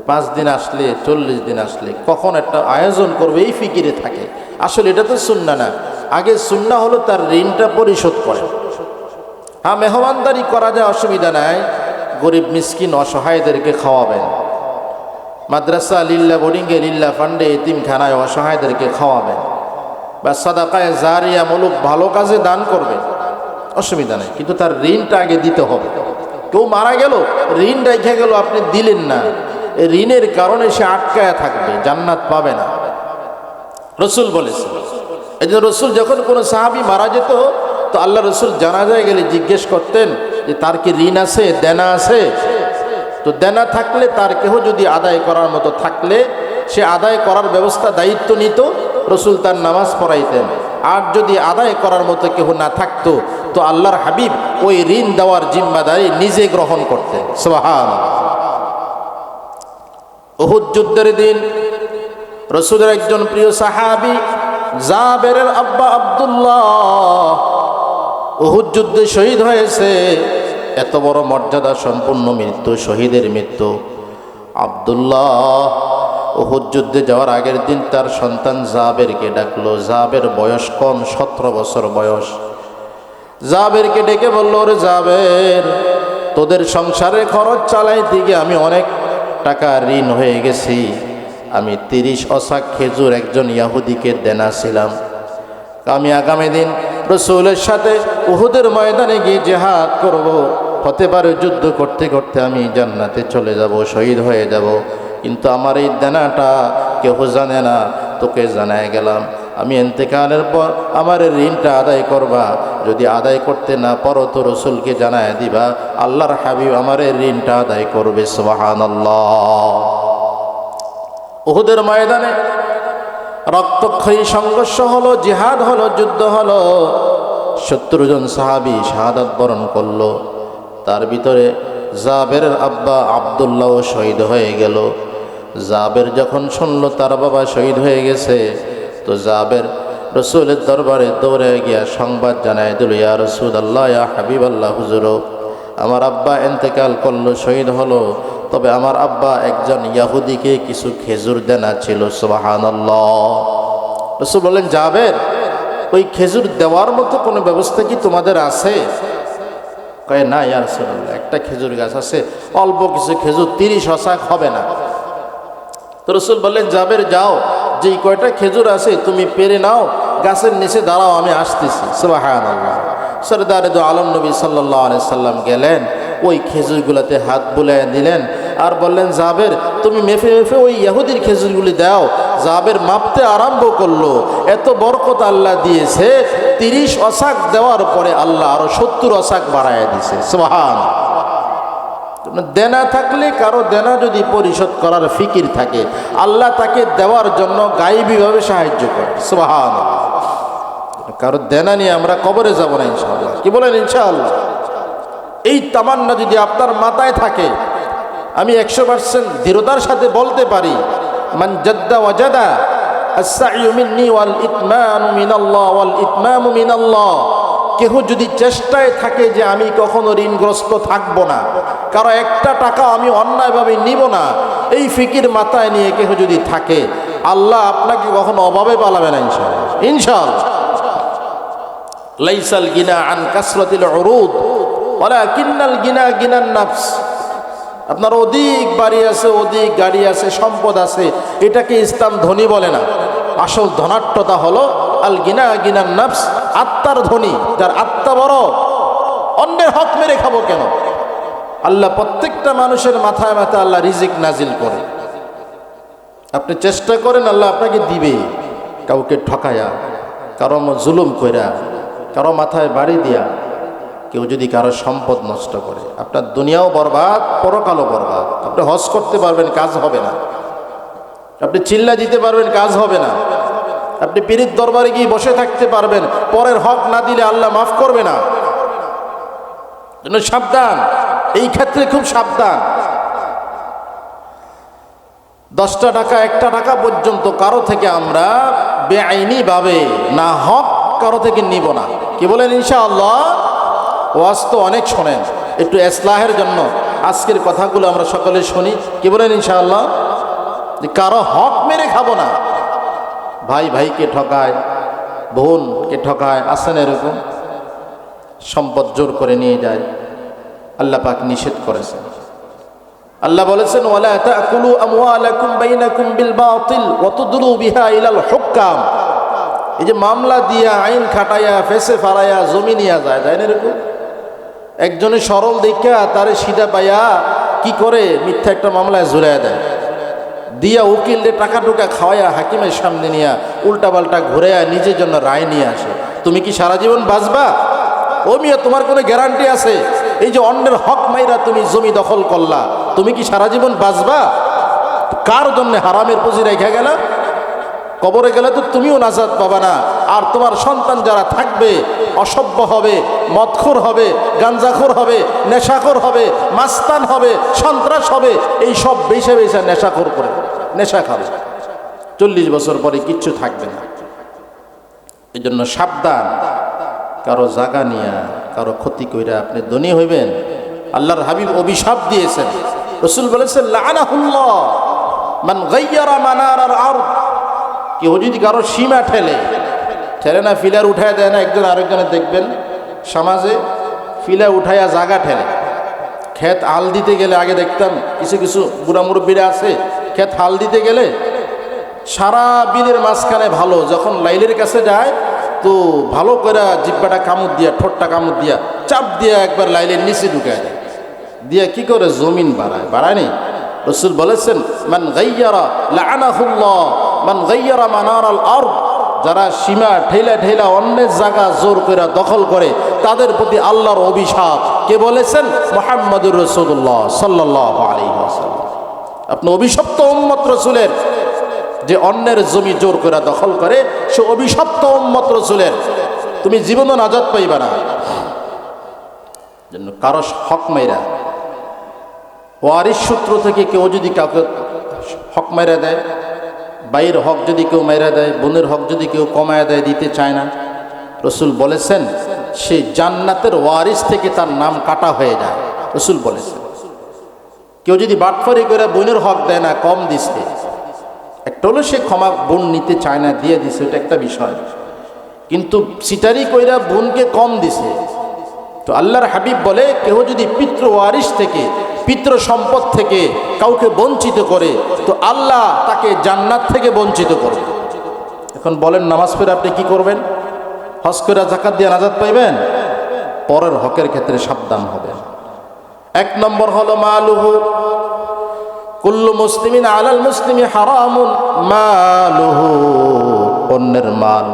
5 দিন আসলে 40 দিন আসলে কখন একটা আয়োজন করবে, এই ফিকিরে থাকে। আসলে এটা তো সুন্নাহ না। আগে সুন্নাহ হলো তার ঋণটা পরিশোধ করে। হ্যাঁ, মেহমানদারি করা যায়, অসুবিধা নাই। গরিব মিসকিন অসহায়দেরকে খাওয়াবেন। মাদ্রাসা লিল্লা বোর্ডিংয়ে, লিল্লা ফান্ডে, এতিমখানায় অসহায়দেরকে খাওয়াবেন, বা সাদাকায়ে জারিয়া মুলুক ভালো কাজে দান করবেন, অসুবিধা নেই। কিন্তু তার ঋণটা আগে দিতে হবে। কেউ মারা গেল, ঋণ রেখে গেল, আপনি দিলেন না, এই ঋণের কারণে সে আটকায়া থাকবে, জান্নাত পাবে না। রসুল বলেছে। এই জন্য রসুল যখন কোনো সাহাবী মারা যেত তো আল্লাহ রসুল জানাজায় গেলে জিজ্ঞেস করতেন যে তার কি ঋণ আছে, দেনা আছে? তো দেনা থাকলে তার কেহ যদি আদায় করার মতো থাকলে সে আদায় করার ব্যবস্থা দায়িত্ব নিত, রসুল তার নামাজ পড়াইতেন। আর যদি আদায় করার মতো কেহ না থাকতো তো আল্লাহর হাবিব ওই ঋণ দেওয়ার জিম্মাদারি নিজে গ্রহণ করতেন। সুবহানাল্লাহ। উহুদ যুদ্ধের দিন রসুলের একজন প্রিয় সাহাবী জাবেরের আব্বা আব্দুল্লাহ উহুদ যুদ্ধে শহীদ হয়েছে। এত বড় মর্যাদা সম্পন্ন মৃত্যু, শহীদের মৃত্যু। আব্দুল্লাহ উহুদ যুদ্ধে যাওয়ার আগের দিন তার সন্তান জাবেরকে ডাকলো। জাবের বয়স কম, 17 বছর বয়স। জাবেরকে ডেকে বলল, রে জাবের, তোদের সংসারের খরচ চালাইতে গিয়ে আমি অনেক টাকা ঋণ হয়ে গেছি। আমি 30 অসাক খেজুর একজন ইয়াহুদিকে দেনা ছিলাম। আমি আগামী দিন রসুলের সাথে উহুদের ময়দানে গিয়ে জিহাদ করব। হতে পারে যুদ্ধ করতে করতে আমি জান্নাতে চলে যাব, শহীদ হয়ে যাব। কিন্তু আমার এই দেনাটা কেউ জানে না, তোকে জানায় গেলাম। আমি ইন্তেকালের পর আমার ঋণটা আদায় করবা। যদি আদায় করতে না পারো তো রসুলকে জানায় দিবা, আল্লাহর হাবিব আমার ঋণটা আদায় করবে। সুবহানাল্লাহ। উহুদের ময়দানে রক্তক্ষয়ী সংঘর্ষ হলো, জিহাদ হলো, যুদ্ধ হলো। 70 জন সাহাবী শাহাদাত বরণ করলো। তার ভিতরে জাবেরের আব্বা আব্দুল্লাহ শহীদ হয়ে গেল। জাবের যখন শুনলো তার বাবা শহীদ হয়ে গেছে তো জাবের রসুলের দরবারে দৌড়ে গিয়া সংবাদ জানায় দিল, ইয়া রাসূলুল্লাহ, ইয়া হাবিবাল্লাহ, হুজুর আমার আব্বা ইন্তেকাল করলো, শহীদ হলো। তবে আমার আব্বা একজন ইয়াহুদিকে কিছু খেজুর দেনা ছিল। সুবহানাল্লাহ। রাসূল বলেন, জাবের, ওই খেজুর দেওয়ার মতো কোনো ব্যবস্থা কি তোমাদের আছে? কয়, না ইয়া রাসূলুল্লাহ, একটা খেজুর গাছ আছে, অল্প কিছু খেজুর, 30 অসাক হবে না। তো রাসূল বললেন, জাবের, যাও, যেই কয়টা খেজুর আছে তুমি পেরে নাও, গাছের নিচে দাঁড়াও, আমি আসতেছি। সুবহানাল্লাহ। সরদারে দো আলম নবী সাল্লাল্লাহু আলাইহি সাল্লাম গেলেন, ওই খেজুরগুলোতে হাত বুলাইয়া দিলেন আর বললেন, জাবের, তুমি মেপে মেপে ওই ইহুদির খেজুরগুলি দাও। জাবের মাপতে আরম্ভ করলো। এত বরকত আল্লাহ দিয়েছে, 30 অসাক দেওয়ার পরে আল্লাহ আরো 70 অসাক বাড়াইয়া দিয়েছে। সুবহানাল্লাহ। দেনা থাকলে, কারো দেনা যদি পরিশোধ করার ফিকির থাকে, আল্লাহ তাকে দেওয়ার জন্য গায়েবীভাবে সাহায্য করে। সুবহানাল্লাহ। কারো দেনা নিয়ে আমরা কবরে যাব না ইনশাআল্লাহ। কি বলেন? ইনশাআল্লাহ। এই তামান্না যদি আপনার মাথায় থাকে আমি 100% দৃঢ়তার সাথে বলতে পারি, মান জাদ্দা ওয়াজাদা আস-সা'য়ু মিন্নি ওয়াল ইতমানু মিনাল্লাহ ওয়াল ইতমামু মিনাল্লাহ। কেহ যদি চেষ্টায় থাকে যে আমি কখনো ঋণগ্রস্ত থাকবো না, কারো একটা টাকা আমি অন্যায়ভাবে নিব না, এই ফিকির মাথায় নিয়ে কেহ যদি থাকে, আল্লাহ আপনাকে কখনো অভাবে পালাবে না ইনশাআল্লাহ। ইনশাআল্লাহ। লাইসাল গিনা আন কাসরাতিল উরুদ ওয়ালাকিন্নাল গিনা গিনান নাফস। আপনার অধিক বাড়ি আছে, অধিক গাড়ি আছে, সম্পদ আছে, এটাকে ইসলাম ধনী বলে না। আসল ধনাঢ্যতা হলো আল গিনা গিনান নাফস, আত্মার ধনী, যার আত্মা বড়। অন্যের হক মেরে খাবো কেন? আল্লাহ প্রত্যেকটা মানুষের মাথায় মাথায় আল্লাহ রিজিক নাজিল করে। আপনি চেষ্টা করেন, আল্লাহ আপনাকে দিবে। কাউকে ঠকায়া, কারো জুলুম কইরা, কারো মাথায় বাড়ি দিয়া, কেউ যদি কারো সম্পদ নষ্ট করে, আপনার দুনিয়াও বরবাদ, পরকালও বরবাদ। আপনি হজ করতে পারবেন, কাজ হবে না। আপনি চিল্লা দিতে পারবেন, কাজ হবে না। আপনি পীরের দরবারে গিয়ে বসে থাকতে পারবেন, পরের হক না দিলে আল্লাহ মাফ করবে না। সাবধান, এই ক্ষেত্রে খুব সাবধান। 10টা টাকা 1টা টাকা পর্যন্ত কারো থেকে আমরা বেআইনি ভাবে না হক কারো থেকে নিব না। কি বলেন ইনশাআল্লাহ? ওয়াজ তো অনেক শোনেন, একটু ইসলাহের জন্য আজকের কথাগুলো আমরা সকলে শুনি। কি বলেন ইনশাআল্লাহ? যে কারো হক মেরে খাবো না। ভাই ভাইকে ঠকায়, বোনকে ঠকায়, আসেন এরকম সম্পদ জোর করে নিয়ে যায়। আল্লাহ পাক নিষেধ করেছেন। আল্লাহ বলেছেন, ওয়ালা তাকুলু আমওয়ালাকুম বাইনাকুম বিল বাতিল ওয়া তুদলু বিহা ইলাল হুক্কাম। এই যে মামলা দিয়া, আইন খাটাইয়া, ফেসে ফালাইয়া জমি নিয়ে যায়, তাই না? এরকম একজনের সরল দেখা তারে সিধা পাইয়া কি করে মিথ্যা একটা মামলায় ঝুলাইয়া দেয়, দিয়া উকিলরে টাকা টুকা খাওয়াইয়া হাকিমের সামনে নিয়া উল্টা পাল্টা ঘুরাইয়া নিজের জন্য রায় নিয়ে আসে। তুমি কি সারা জীবন বাঁচবা? ও মিয়া, তোমার কোনো গ্যারান্টি আছে? এই যে অন্যের হক মাইরা তুমি জমি দখল করলা, তুমি কি সারা জীবন বাঁচবা? কার জন্য হারামের পুঁজি রেখে গেলা? কবরে গেলে তো তুমিও নাজাত পাবা না। আর তোমার সন্তান যারা থাকবে অসভ্য হবে, মদখোর হবে, গাঞ্জাখোর হবে, নেশাখোর হবে, মাস্তান হবে, সন্ত্রাস হবে, এই সব বেছে বেছে নেশাখোর করে নেশা খাবে। 40 বছর পরে কিচ্ছু থাকবে না। এই জন্য সাবধান, কারো জায়গা নিয়া, কারো ক্ষতি কইরা আপনি ধনী হইবেন। আল্লাহর হাবিব অভিশাপ দিয়েছেন। রাসূল বলেছেন, লাআনাহুল্লাহ মান গায়্যারা মানারাল আরদ। কেউ যদি কারো সীমা ঠেলে না, ফিলার উঠায় দেয় না, একজন আরেকজনের দেখবেন সমাজে ফিলা উঠাইয়া জায়গা ঠেলে। ক্ষেত হাল দিতে গেলে আগে দেখতাম কিছু কিছু বুড়া মুরব্বীরা আছে, ক্ষেত হাল দিতে গেলে সারা বিলের মাঝখানে ভালো, যখন লাইলের কাছে যায় তো ভালো করে জিব্বাটা কামড় দিয়া, ঠোঁটটা কামড় দিয়া, চাপ দিয়া একবার লাইলের নিচে ঢুকায় দেয়, দিয়া কি করে জমিন বাড়ায়নি। রাসূল বলেছেন, মান গায়্যারা লাআনাহুল্লাহ মান গায়্যারা মানারাল আরদ। যারা সীমা ঠেলা ঠেলা অন্যের জায়গা জোর করে দখল করে, তাদের প্রতি আল্লাহর অভিশাপ। কে বলেছেন? মুহাম্মদুর রাসূলুল্লাহ সাল্লাল্লাহু আলাইহি ওয়াসাল্লাম। আপনি অভিশপ্ত উম্মত রাসূলের, যে অন্যের জমি জোর করে দখল করে, সে অভিশপ্ত উম্মত রাসূলের। তুমি জীবনও নাজাত পাইবা না। জন্য কারো হক মাইরা, ওয়ারিস সূত্র থেকে কেউ যদি কাউকে হক মাইরা দেয়, ভাইয়ের হক যদি কেউ মাইরা দেয়, বোনের হক যদি কেউ কমায়া দেয়, দিতে চায় না, রাসূল বলেছেন সে জান্নাতের ওয়ারিস থেকে তার নাম কাটা হয়ে যায়। রাসূল বলেছেন, কেউ যদি বাটফারি করে বোনের হক দেয় না, কম দিছে, একটা হলো সে ক্ষমা বোন নিতে চায় না, দিয়ে দিছে, এটা একটা বিষয়। কিন্তু সিটারি কইরা বোনকে কম দিছে, তো আল্লাহর হাবিব বলে কেউ যদি পিতৃ ওয়ারিস থেকে, পিতৃ সম্পদ থেকে কাউকে বঞ্চিত করে, তো আল্লাহ তাকে জান্নাত থেকে বঞ্চিত করবে। এখন বলেন, নামাজ পড়ে আপনি কি করবেন? হজ করে যাকাত দিয়ে নাজাত পাইবেন? পরের হকের ক্ষেত্রে সাবধান হবেন। 1 নম্বর হলো মালুহু। কুল্লু মুসলিমিন আলাল মুসলিমি হারামুন মালুহু। অন্যের মাল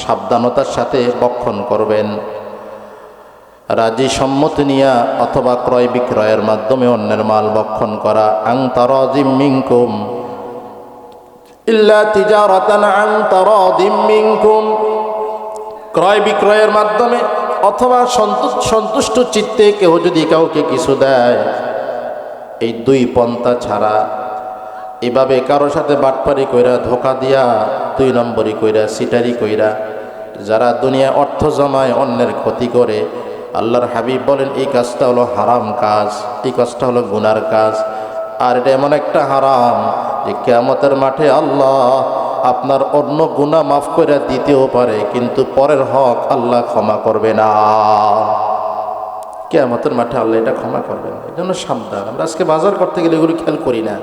সাবধানতার সাথে ভক্ষণ করবেন। রাজি সম্মতি নিয়া অথবা ক্রয় বিক্রয়ের মাধ্যমে অন্যের মাল ভক্ষণ করা। আন তারাদিম মিনকুম ইল্লা তিজারাতান আন তারাদিম মিনকুম। ক্রয় বিক্রয়ের মাধ্যমে অথবা সন্তুষ্ট চিত্তে কেউ যদি কাউকে কিছু দেয়, এই দুই পন্থা ছাড়া এভাবে কারো সাথে বাটপারি কইরা, ধোকা দিয়া, 2 নম্বরই কইরা, সিটারি কইরা যারা দুনিয়া অর্থ জমায়, অন্যের ক্ষতি করে, আল্লাহর হাবিব বলেন এই কাজটা হলো হারাম কাজ, এই কাজটা হলো গুনার কাজ। আর এটা এমন একটা হারাম যে কিয়ামতের মাঠে আল্লাহ আপনার অন্য গুনাহ মাফ করে দিতেও পারে, কিন্তু পরের হক আল্লাহ ক্ষমা করবে না। কিয়ামতের মাঠে আল্লাহ এটা ক্ষমা করবে না। এই জন্য সাবধান। আমরা আজকে বাজার করতে গেলে এগুলো খেয়াল করি না,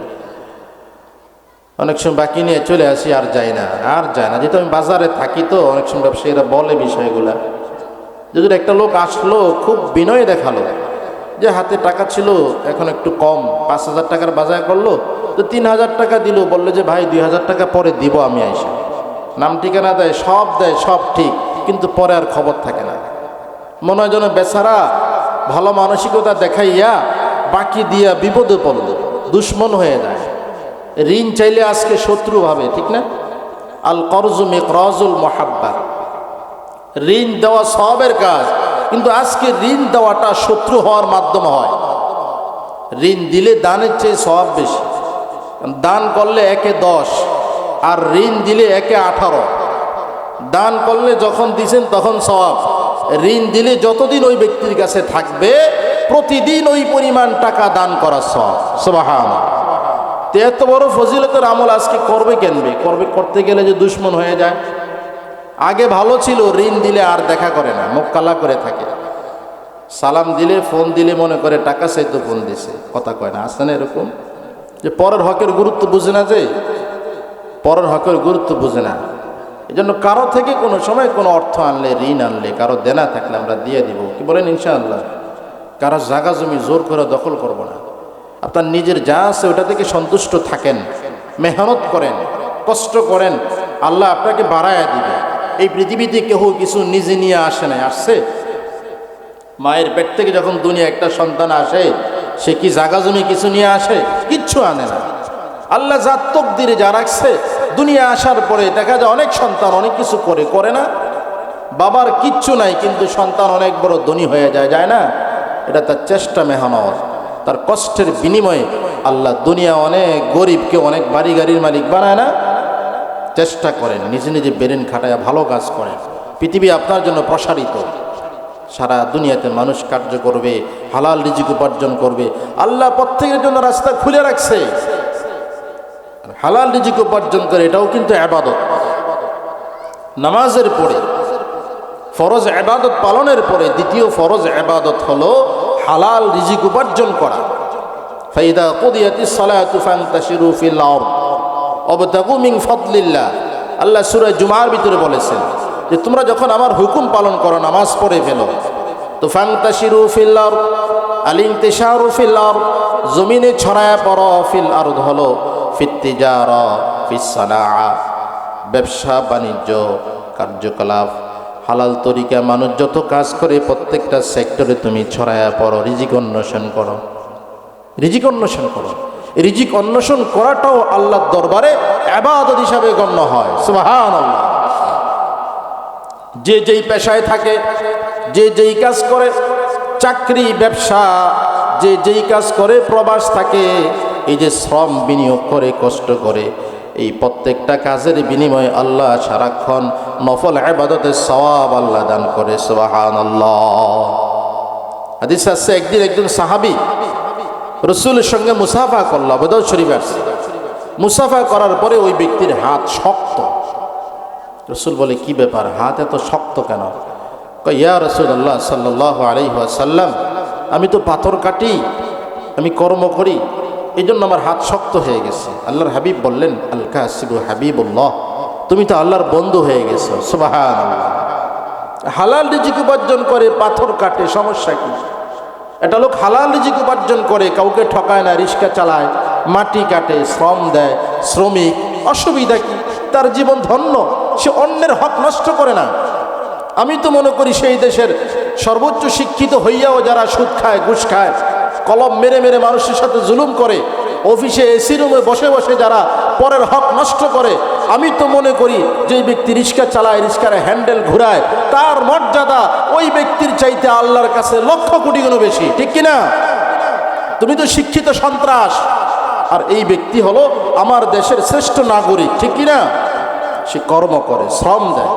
অনেক সময় বাকি নিয়ে চলে আসি, আর যায় না। যেহেতু আমি বাজারে থাকি তো অনেক সময় ব্যবসায়ীরা বলে বিষয়গুলা। যদি একটা লোক আসলো, খুব বিনয় দেখালো যে হাতে টাকা ছিল, এখন একটু কম, 5,000 টাকার বাজার করলো, তো 3,000 টাকা দিল, বললো যে ভাই 2,000 টাকা পরে দিব আমি আইসা। নাম ঠিকানা দেয়, সব ঠিক, কিন্তু পরে আর খবর থাকে না। মনে হয় যেন বেচারা ভালো মানসিকতা দেখাইয়া বাকি দিয়া বিপদে পড়লো, দুশ্মন হয়ে যায়। ঋণ চাইলে আজকে শত্রু ভাবে, ঠিক না? আল করজু মিকরাজুল মুহাব্বা, ঋণ দেওয়া সওয়াবের কাজ, কিন্তু আজকে ঋণ দেওয়াটা শত্রু হওয়ার মাধ্যম হয়। ঋণ দিলে দানের চেয়ে সওয়াব বেশি। দান করলে 1-এ 10, আর ঋণ দিলে 1-এ 18। দান করলে যখন দিছেন তখন সওয়াব, ঋণ দিলে যতদিন ওই ব্যক্তির কাছে থাকবে প্রতিদিন ওই পরিমাণ টাকা দান করার সওয়াব। সুবহানাল্লাহ। এত বড় ফজিলতের আমল আজকে করতে গেলে যে দুশ্মন হয়ে যায়। আগে ভালো ছিল, ঋণ দিলে আর দেখা করে না, মুখ কালা করে থাকে। সালাম দিলে, ফোন দিলে মনে করে টাকা চাইতো, ফোন দিছে, কথা কয় না। আসছে না এরকম? যে পরের হকের গুরুত্ব বুঝে না, যে পরের হকের গুরুত্ব বুঝে না। এই জন্য কারো থেকে কোনো সময় কোনো অর্থ আনলে, ঋণ আনলে, কারো দেনা থাকলে আমরা দিয়ে দিব। কি বলেন? ইনশাআল্লাহ। কারো জায়গা জমি জোর করে দখল করব না। আপনার নিজের যা আছে ওটা থেকে সন্তুষ্ট থাকেন, মেহনত করেন, কষ্ট করেন, আল্লাহ আপনাকে বাড়ায়া দিবে। এই পৃথিবীতে কেউ কিছু নিজে নিয়ে আসে না, আসছে? মায়ের পেট থেকে যখন দুনিয়া একটা সন্তান আসে, সে কি জায়গা জমি কিছু নিয়ে আসে? কিচ্ছু আনে না। আল্লাহ যা তকদিরে যা রাখছে, দুনিয়া আসার পরে দেখা যায় অনেক সন্তান অনেক কিছু করে না। বাবার কিচ্ছু নাই, কিন্তু সন্তান অনেক বড় ধনী হয়ে যায় না? এটা তার চেষ্টা, মেহনত, তার কষ্টের বিনিময়ে আল্লাহ দুনিয়া অনেক গরিবকে অনেক বাড়ি গাড়ির মালিক বানায় না? চেষ্টা করেন, নিজে নিজে ব্রেন খাটায় ভালো কাজ করেন। পৃথিবী আপনার জন্য প্রসারিত, সারা দুনিয়াতে মানুষ কার্য করবে, হালাল রিজিক উপার্জন করবে। আল্লাহ প্রত্যেকের জন্য রাস্তা খুলে রাখছে। হালাল রিজিক উপার্জন করে, এটাও কিন্তু ইবাদত। নামাজের পরে, ফরজ ইবাদত পালনের পরে দ্বিতীয় ফরজ ইবাদত হলো হালাল রিজিক উপার্জন করা। ফাইদা কুদিয়াতিস সালাতু ফান্তাশিরু ফিল আরদ ওয়াবতাগু মিন ফাদলিল্লাহ। আল্লাহ সূরা জুমার ভিতরে বলেছেন যে তোমরা যখন আমার হুকুম পালন করো, নামাজ পড়ে ফেলো, তো ফান্তাশিরু ফিল আরদ, আল ইনতিশারু ফিল আরদ, জমিনে ছড়ায়া পড়ো, ফিল আরদ হলো ফিত তিজারা ফিস সানাআ, ব্যবসা বাণিজ্য কার্যকলাপ, হালাল তরিকা মানুষ যত কাজ করে প্রত্যেকটা সেক্টরে তুমি ছড়ায়া পড়ো, রিজিক অন্বেষণ করো, রিজিক অন্বেষণ করো। রিজিক অন্বেষণ করাটাও আল্লাহর দরবারে ইবাদত হিসাবে গণ্য হয়। সুবহানাল্লাহ। যে যেই পেশায় থাকে, যে যেই কাজ করে, চাকরি, ব্যবসা, যে যেই কাজ করে, প্রবাস থাকে, এই যে শ্রম বিনিয়োগ করে, কষ্ট করে, এই প্রত্যেকটা কাজের বিনিময়ে আল্লাহ সারাক্ষণ নফল ইবাদতের সওয়াব আল্লাহ দান করে। সুবহানাল্লাহ। হাদিস আছে, একজন সাহাবী রাসূলের সঙ্গে মুসাফা করল, আবু দাউদ শরীফে আছে। মুসাফা করার পরে ওই ব্যক্তির হাত শক্ত। রাসূল বলে, কি ব্যাপার, হাত এত শক্ত কেন? কয়, ইয়া রাসূলুল্লাহ সাল্লাল্লাহু আলাইহি ওয়াসাল্লাম, আমি তো পাথর কাটি, আমি কর্ম করি, এই জন্য আমার হাত শক্ত হয়ে গেছে। আল্লাহর হাবিব বললেন, আল কাসিবু হাবিবুল্লাহ, তুমি তো আল্লাহর বন্ধু হয়ে গেছো। সুবহানাল্লাহ। হালাল রিজিক উপার্জন করে, পাথর কাটে, সমস্যা কি? এটা লোক হালাল রিজিক উপার্জন করে, কাউকে ঠকায় না, রিক্সা চালায়, মাটি কাটে, শ্রম দেয়, শ্রমিক, অসুবিধা কি? তার জীবন ধন্য, সে অন্যের হক নষ্ট করে না। আমি তো মনে করি সেই দেশের সর্বোচ্চ শিক্ষিত হইয়াও যারা সুদ খায়, ঘুষ খায়, কলম মেরে মেরে মানুষের সাথে জুলুম করে, অফিসে এসি রুমে বসে বসে যারা পরের হক নষ্ট করে, আমি তো মনে করি যে ব্যক্তি রিক্সা চালায়, রিক্সার হ্যান্ডেল ঘুরায়, তার মর্যাদা ওই ব্যক্তির চাইতে আল্লাহর কাছে লক্ষ কোটি গুণ বেশি, ঠিক কিনা? তুমি তো শিক্ষিত সন্ত্রাস। আর এই ব্যক্তি হলো আমার দেশের শ্রেষ্ঠ নাগরিক, ঠিক কিনা? সে কর্ম করে, শ্রম দেয়।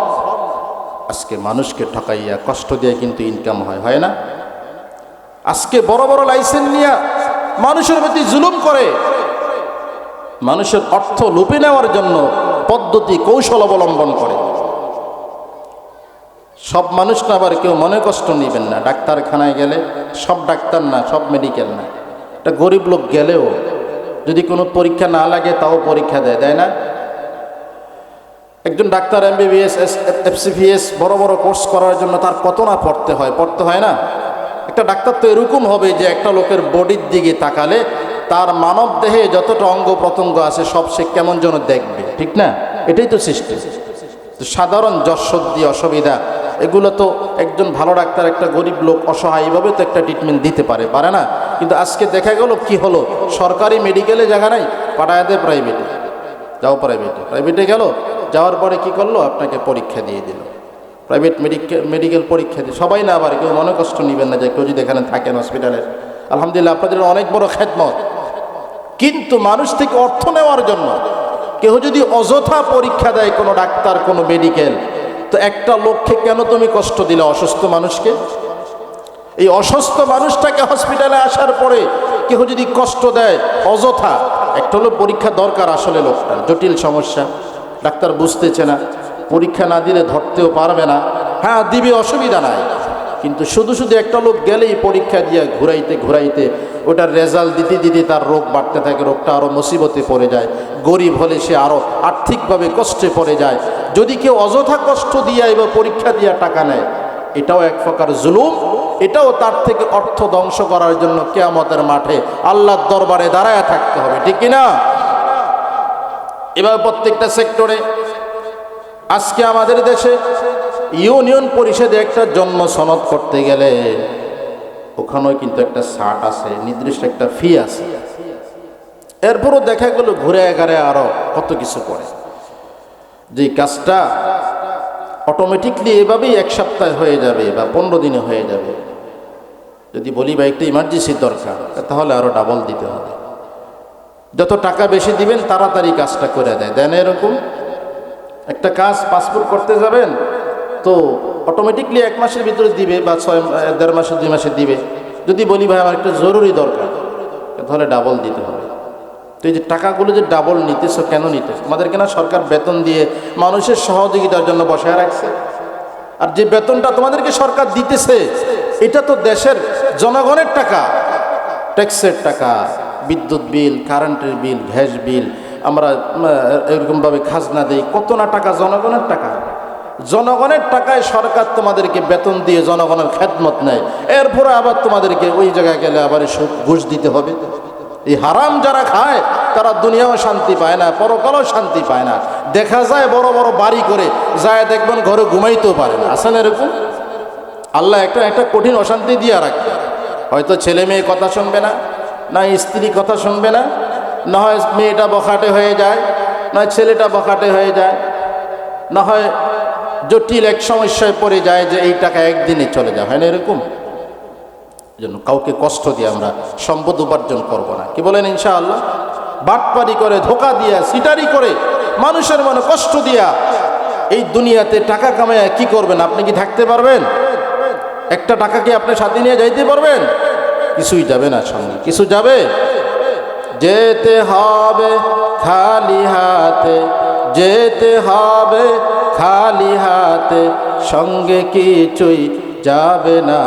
আজকে মানুষকে ঠকাইয়া কষ্ট দিয়ে কিন্তু ইনকাম হয় না? আজকে বড় বড় লাইসেন্স নিয়ে মানুষের প্রতি জুলুম করে, মানুষের অর্থ লুপে নেওয়ার জন্য পদ্ধতি কৌশল অবলম্বন করে। সব মানুষ না, আবার কেউ মনে কষ্ট নেবেন না। ডাক্তারখানায় গেলে সব ডাক্তার না, সব মেডিকেল না। একটা গরিব লোক গেলেও যদি কোনো পরীক্ষা না লাগে তাও পরীক্ষা দেয় না? একজন ডাক্তার MBBS FCPS বড় বড় কোর্স করার জন্য তার কত না পড়তে হয় না? একটা ডাক্তার তো এরকম হবে যে একটা লোকের বডির দিকে তাকালে তার মানব দেহে যতটা অঙ্গ প্রত্যঙ্গ আছে সব সে কেমন যেন দেখবে, ঠিক না? এটাই তো সিস্টেম। তো সাধারণ জ্বর সর্দি অসুবিধা এগুলো তো একজন ভালো ডাক্তার একটা গরিব লোক অসহায় এইভাবে তো একটা ট্রিটমেন্ট দিতে পারে না? কিন্তু আজকে দেখা গেল কি হলো, সরকারি মেডিকেলে জায়গা নাই, পাঠায় দেয় প্রাইভেটে। যাও প্রাইভেটে গেল, যাওয়ার পরে কি করলো, আপনাকে পরীক্ষা দিয়ে দিল। প্রাইভেট মেডিকেল পরীক্ষা দিয়ে সবাই না, আবার কেউ মনে কষ্ট নেবেন না যে কেউ যদি এখানে থাকেন হসপিটালের, আলহামদুলিল্লাহ আপনাদের অনেক বড় খেদমত। কিন্তু মানুষ থেকে অর্থ নেওয়ার জন্য কেউ যদি অযথা পরীক্ষা দেয় কোনো ডাক্তার কোনো মেডিকেল, তো একটা লোককে কেন তুমি কষ্ট দিলে, অসুস্থ মানুষকে? এই অসুস্থ মানুষটাকে হসপিটালে আসার পরে কেউ যদি কষ্ট দেয় অযথা, একটা হলো পরীক্ষা দরকার, আসলে লোকটার জটিল সমস্যা, ডাক্তার বুঝতেছে না, পরীক্ষা না দিলে ধরতেও পারবে না, হ্যাঁ দিবে, অসুবিধা নাই। কিন্তু শুধু একটা লোক গেলেই পরীক্ষা দিয়ে ঘুরাইতে ওটার রেজাল্ট দিতে তার রোগ বাড়তে থাকে, রোগটা আরও মুসিবতে পড়ে যায়। গরিব হলে সে আরও আর্থিকভাবে কষ্টে পড়ে যায়। যদি কেউ অযথা কষ্ট দিয়ে এবার পরীক্ষা দিয়ে টাকা নেয়, এটাও এক প্রকার জুলুম, এটাও তার থেকে অর্থ ধ্বংস করার জন্য কিয়ামতের মাঠে আল্লাহর দরবারে দাঁড়ায় থাকতে হবে, ঠিক কিনা? এবার প্রত্যেকটা সেক্টরে আজকে আমাদের দেশে ইউনিয়ন পরিষদে একটা জন্ম সনদ করতে গেলে ওখানেও কিন্তু একটা ছাট আছে, নির্দিষ্ট একটা ফি আছে। এরপরও দেখা গেল ঘুরে এগারে আরো কত কিছু করে, যে কাজটা অটোমেটিকলি এভাবেই এক সপ্তাহে হয়ে যাবে বা 15 দিনে হয়ে যাবে। যদি বলি বা একটা ইমার্জেন্সি দরকার, তাহলে আরো ডাবল দিতে হবে। যত টাকা বেশি দিবেন তাড়াতাড়ি কাজটা করে দেন। এরকম একটা কাজ পাসপোর্ট করতে যাবেন তো অটোমেটিকলি 1 মাসের ভিতরে দিবে বা 1.5 মাসে 2 মাসে দিবে। যদি বলি ভাই আমার একটা জরুরি দরকার, তাহলে ডাবল দিতে হবে। তো এই যে টাকাগুলো যে ডাবল নিতেছো, কেন নিতেছ? আমাদেরকে না সরকার বেতন দিয়ে মানুষের সহযোগিতার জন্য বসায় রাখছে। আর যে বেতনটা তোমাদেরকে সরকার দিতেছে, এটা তো দেশের জনগণের টাকা, ট্যাক্সের টাকা, বিদ্যুৎ বিল, কারেন্টের বিল, গ্যাস বিল, আমরা এরকমভাবে খাজনা দেই, কত না টাকা জনগণের টাকা। জনগণের টাকায় সরকার তোমাদেরকে বেতন দিয়ে জনগণের খেদমত নেয়, এরপরে আবার তোমাদেরকে ওই জায়গায় গেলে আবার ঘুষ দিতে হবে। এই হারাম যারা খায় তারা দুনিয়াও শান্তি পায় না, পরকালেও শান্তি পায় না। দেখা যায় বড় বড় বাড়ি করে যায়, দেখবেন ঘরে ঘুমাইতেও পারে না। আসেন এরকম? আল্লাহ একটা কঠিন অশান্তি দিয়ে রাখবে। হয়তো ছেলে মেয়ে কথা শুনবে না, না স্ত্রী কথা শুনবে না, না হয় মেয়েটা বখাটে হয়ে যায়, নয় ছেলেটা বখাটে হয়ে যায়, না হয় জটিল এক সমস্যায় পড়ে যায় যে এই টাকা একদিনে চলে যায়, হয় না এরকম? জন্য কাউকে কষ্ট দিয়ে আমরা সম্পদ উপার্জন করব না। কি বলেন ইনশাআল্লাহ? বাটপারি করে, ধোকা দিয়া, সিটারি করে, মানুষের মনে কষ্ট দিয়া এই দুনিয়াতে টাকা কামায় কি করবেন? আপনি কি থাকতে পারবেন? একটা টাকা কি আপনি সাথে নিয়ে যাইতে পারবেন? কিছুই যাবে না, সঙ্গে কিছু যাবে। যেতে হবে খালি হাতে, যেতে হবে খালি হাতে, সঙ্গে কিছুই যাবে না।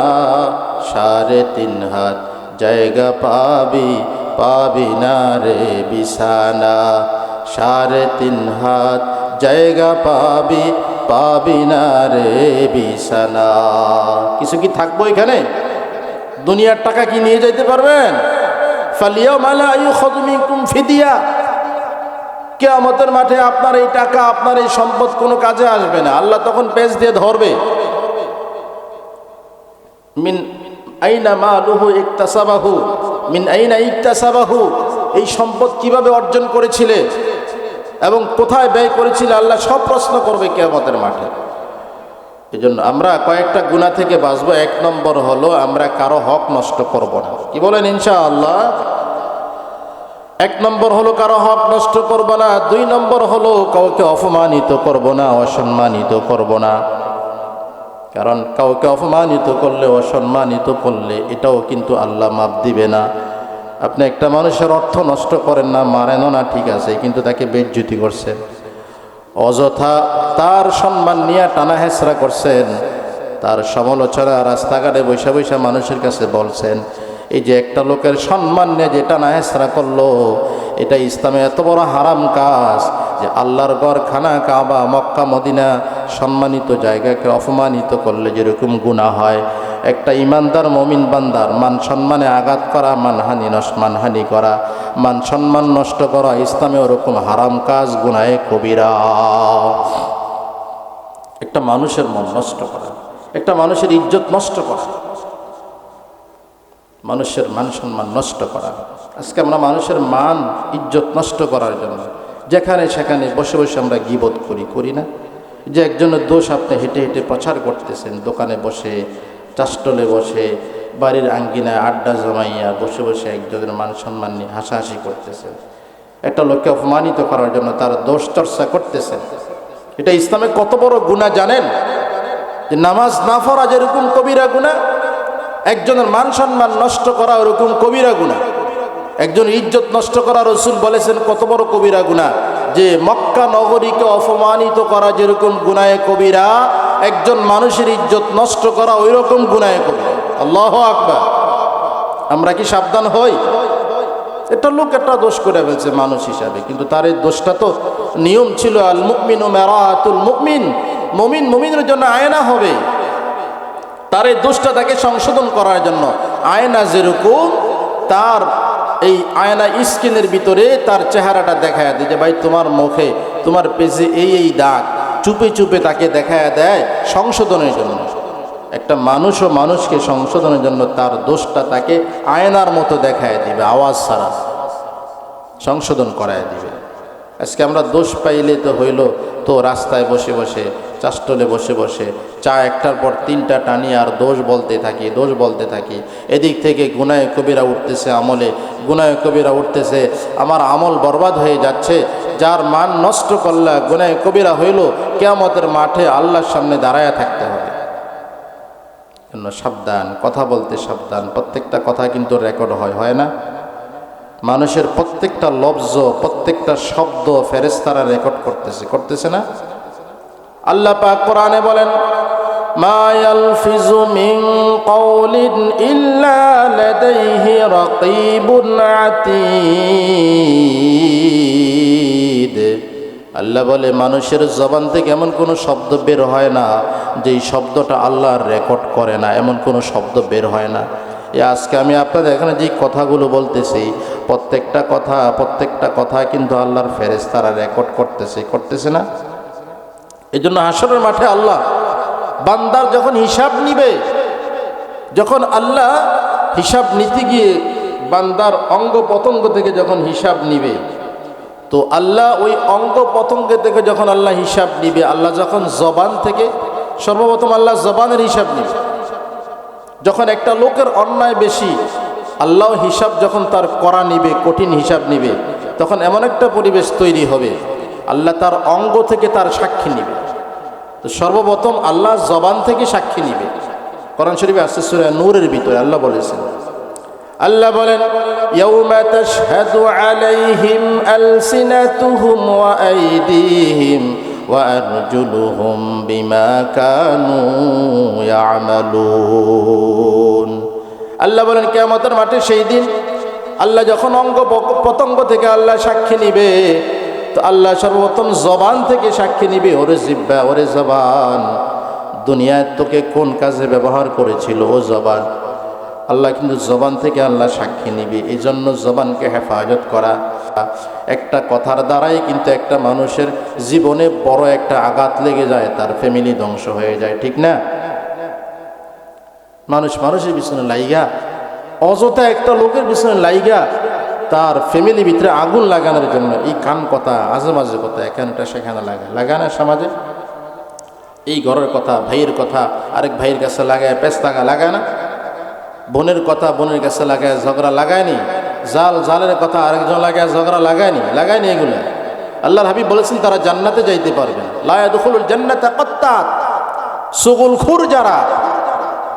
3.5 হাত জায়গা পাবি না রে বিছানা। 3.5 হাত জায়গা পাবি না রে বিছানা। কিছু কি থাকবো এখানে? দুনিয়ার টাকা কি নিয়ে যাইতে পারবেন? ফালিয়াউমা লা ইউখাযু মিনকুম ফিদিয়া। কিয়ামতের মাঠে আপনার এই টাকা, আপনার এই সম্পদ কোনো কাজে আসবে না। আল্লাহ তখন পেজ দিয়ে ধরবে। মিন আইনা মালুহু ইকতাসাবাহু, মিন আইনা ইকতাসাবাহু। এই সম্পদ কিভাবে অর্জন করেছিলে এবং কোথায় ব্যয় করেছিলে, আল্লাহ সব প্রশ্ন করবে কিয়ামতের মাঠে। এই জন্য আমরা কয়েকটা গুনাহ থেকে বাঁচবো। এক নম্বর হলো আমরা কারো হক নষ্ট করব না। কি বলেন ইনশাআল্লাহ? এক নম্বর হলো কারো হক নষ্ট করব না। দুই নম্বর হলো কাউকে অপমানিত করব না, অসম্মানিত করব না। কারণ কাউকে অপমানিত করলে, অসম্মানিত করলে এটাও কিন্তু আল্লাহ মাপ দিবে না। আপনি একটা মানুষের অর্থ নষ্ট করেন না, মারেনও না, ঠিক আছে, কিন্তু তাকে বেইজ্জতি করছেন, অযথা তার সম্মান নিয়ে টানা হেঁচড়া করছেন, তার সমালোচনা রাস্তাঘাটে বৈশা বৈশা মানুষের কাছে বলছেন। এই যে একটা লোকের সম্মান নিয়ে যে টানা হেঁচড়া করলো, এটা ইসলামে এত বড় হারাম কাজ যে আল্লাহর ঘর, খানা কাবা, মক্কা মদিনা সম্মানিত জায়গাকে অপমানিত করলে যেরকম গুনাহ হয়, একটা ইমানদার মুমিন বান্দার মান সম্মানে আঘাত করা, মানহানি করা, মান সম্মান নষ্ট করা ইসলামে ওরকম হারাম কাজ, গুনাহে কবিরা। একটা মানুষের মন নষ্ট করা, একটা মানুষের ইজ্জত নষ্ট করা, মানুষের মান সম্মান নষ্ট করা। আজকে আমরা মানুষের মান ইজ্জত নষ্ট করার জন্য যেখানে সেখানে বসে বসে আমরা গীবত করি না? যে একজনের দোষ আপনি হেঁটে হেঁটে প্রচার করতেছেন, দোকানে বসে, চাষটলে বসে, বাড়ির আঙ্গিনায় আড্ডা জমাইয়া বসে বসে একজনের মান সম্মান নিয়ে হাসাহাসি করতেছেন, একটা লোককে অপমানিত করার জন্য তার দোষ চর্চা করতেছেন। এটা ইসলামে কত বড় গুনাহ জানেন? যে নামাজ না পড়া যেরকম কবিরা গুনাহ, একজনের মান সম্মান নষ্ট করা ওরকম কবিরা গুনাহ। একজন ইজ্জত নষ্ট করা রাসূল বলেছেন কত বড় কবিরা গুনাহ। যে মক্কা নগরীকে অপমানিত করা যেরকম গুনাহে কবিরা, একজন মানুষের ইজ্জত নষ্ট করা ওই রকম গুনাহে কবিরা। আল্লাহু আকবার। আমরা কি সাবধান হই? এটা লোক একটা দোষ করে ফেলছে মানুষ হিসাবে, কিন্তু তার এই দোষটা তো নিয়ম ছিল, আল মুমিনু মিরাতুল মুমিন, মুমিন মুমিনের জন্য আয়না হবে। তার এই দোষটা তাকে সংশোধন করার জন্য আয়না যেরকম তার এই আয়না স্ক্রিনের ভিতরে তার চেহারাটা দেখায় দেয় যে ভাই তোমার মুখে, তোমার পেজে এই দাগ, চুপে চুপে তাকে দেখায় দেয় সংশোধনের জন্য। একটা মানুষও মানুষকে সংশোধনের জন্য তার দোষটা তাকে আয়নার মতো দেখায় দিবে, আওয়াজ ছাড়া সংশোধন করায় দিবে। আজকে আমরা দোষ পাইলে তো হইল তো রাস্তায় বসে বসে, চাষটলে বসে বসে চা একটার পর তিনটা টানি আর দোষ বলতে থাকি। এদিক থেকে গুনাহে কবিরা উঠতেছে, আমলে গুনাহে কবিরা উঠতেছে, আমার আমল বরবাদ হয়ে যাচ্ছে। যার মান নষ্ট করলে গুনাহে কবিরা হইল, কিয়ামতের মাঠে আল্লাহর সামনে দাঁড়ায়া থাকতে হবে। জন্য সাবধান, কথা বলতে সাবধান। প্রত্যেকটা কথা কিন্তু রেকর্ড হয় না? মানুষের প্রত্যেকটা লফজ, প্রত্যেকটা শব্দ ফেরেশতারা রেকর্ড করতেছে না? আল্লাহ পাক কোরআনে বলেন, মা ইয়ালফিজু মিন কাওলিন ইল্লা লাদাইহি রাকীবুন আতীদ। আল্লাহ বলে মানুষের জবান থেকে এমন কোনো শব্দ বের হয় না যেই শব্দটা আল্লাহ রেকর্ড করে না, এমন কোনো শব্দ বের হয় না। আজকে আমি আপনাদের এখানে যে কথাগুলো বলতেছি, প্রত্যেকটা কথা কিন্তু আল্লাহর ফেরেশতারা রেকর্ড করতেছে না? এই জন্য হাসরের মাঠে আল্লাহ বান্দার যখন হিসাব নিবে, যখন আল্লাহ হিসাব নিতে গিয়ে বান্দার অঙ্গ প্রত্যঙ্গ থেকে যখন হিসাব নিবে, তো আল্লাহ ওই অঙ্গ প্রত্যঙ্গ থেকে যখন আল্লাহ হিসাব নিবে, আল্লাহ যখন জবান থেকে, সর্বপ্রথম আল্লাহ জবানের হিসাব নিবে। যখন একটা লোকের অন্যায় বেশি, আল্লাহ হিসাব যখন তার করা নিবে, কঠিন হিসাব নিবে, তখন এমন একটা পরিবেশ তৈরি হবে, আল্লাহ তার অঙ্গ থেকে তার সাক্ষী নিবে। তো সর্বপ্রথম আল্লাহ জবান থেকে সাক্ষী নিবে। কোরআন শরীফে আসছে সূরা নূরের ভিতরে আল্লাহ বলেছেন, আল্লাহ বলেন, ইয়াউমা তাশহাদু আলাইহিম আলসিনাতুহুম ওয়া আইদিহিম ওয়া আরজুলুহুম বিমা কানু ইয়ামালুন। আল্লাহ বলেন কিয়ামতের মাঠে সেই দিন আল্লাহ যখন অঙ্গ প্রত্যঙ্গ থেকে আল্লাহ সাক্ষী নিবে, তো আল্লাহ সর্বপ্রথম জবান থেকে সাক্ষী নিবে। ওরে জিহ্বা, ওরে জবান, দুনিয়ায় তোকে কোন কাজে ব্যবহার করেছিল ও জবান? আল্লাহ কিন্তু জবান থেকে আল্লাহ সাক্ষী নিবে। এই জন্য জবানকে হেফাজত করা, একটা কথার দ্বারাই কিন্তু একটা মানুষের জীবনে বড় একটা আঘাত লেগে যায়, তার ফ্যামিলি ধ্বংস হয়ে যায়, ঠিক না? মানুষের পিছনে লাইগা, অযথা একটা লোকের পিছনে লাইগা তার ফ্যামিলি ভিতরে আগুন লাগানোর জন্য এই কান কথা, আজে বাজে কথা, এখানটা সেখানে লাগায় না সমাজে। এই ঘরের কথা, ভাইয়ের কথা আরেক ভাইয়ের কাছে লাগায় পেস্তাগা লাগায় না? বোনের কথা বোনের কাছে লাগায় ঝগড়া লাগায়নি? জালের কথা আরেকজন লাগায় ঝগড়া লাগায়নি এগুলো? আল্লাহর হাবিব বলেছেন তারা জান্নাতে যাইতে পারবে না। লা ইয়াদখুলুল জান্নাতা কাত্তাত, সুগুলখুর যারা,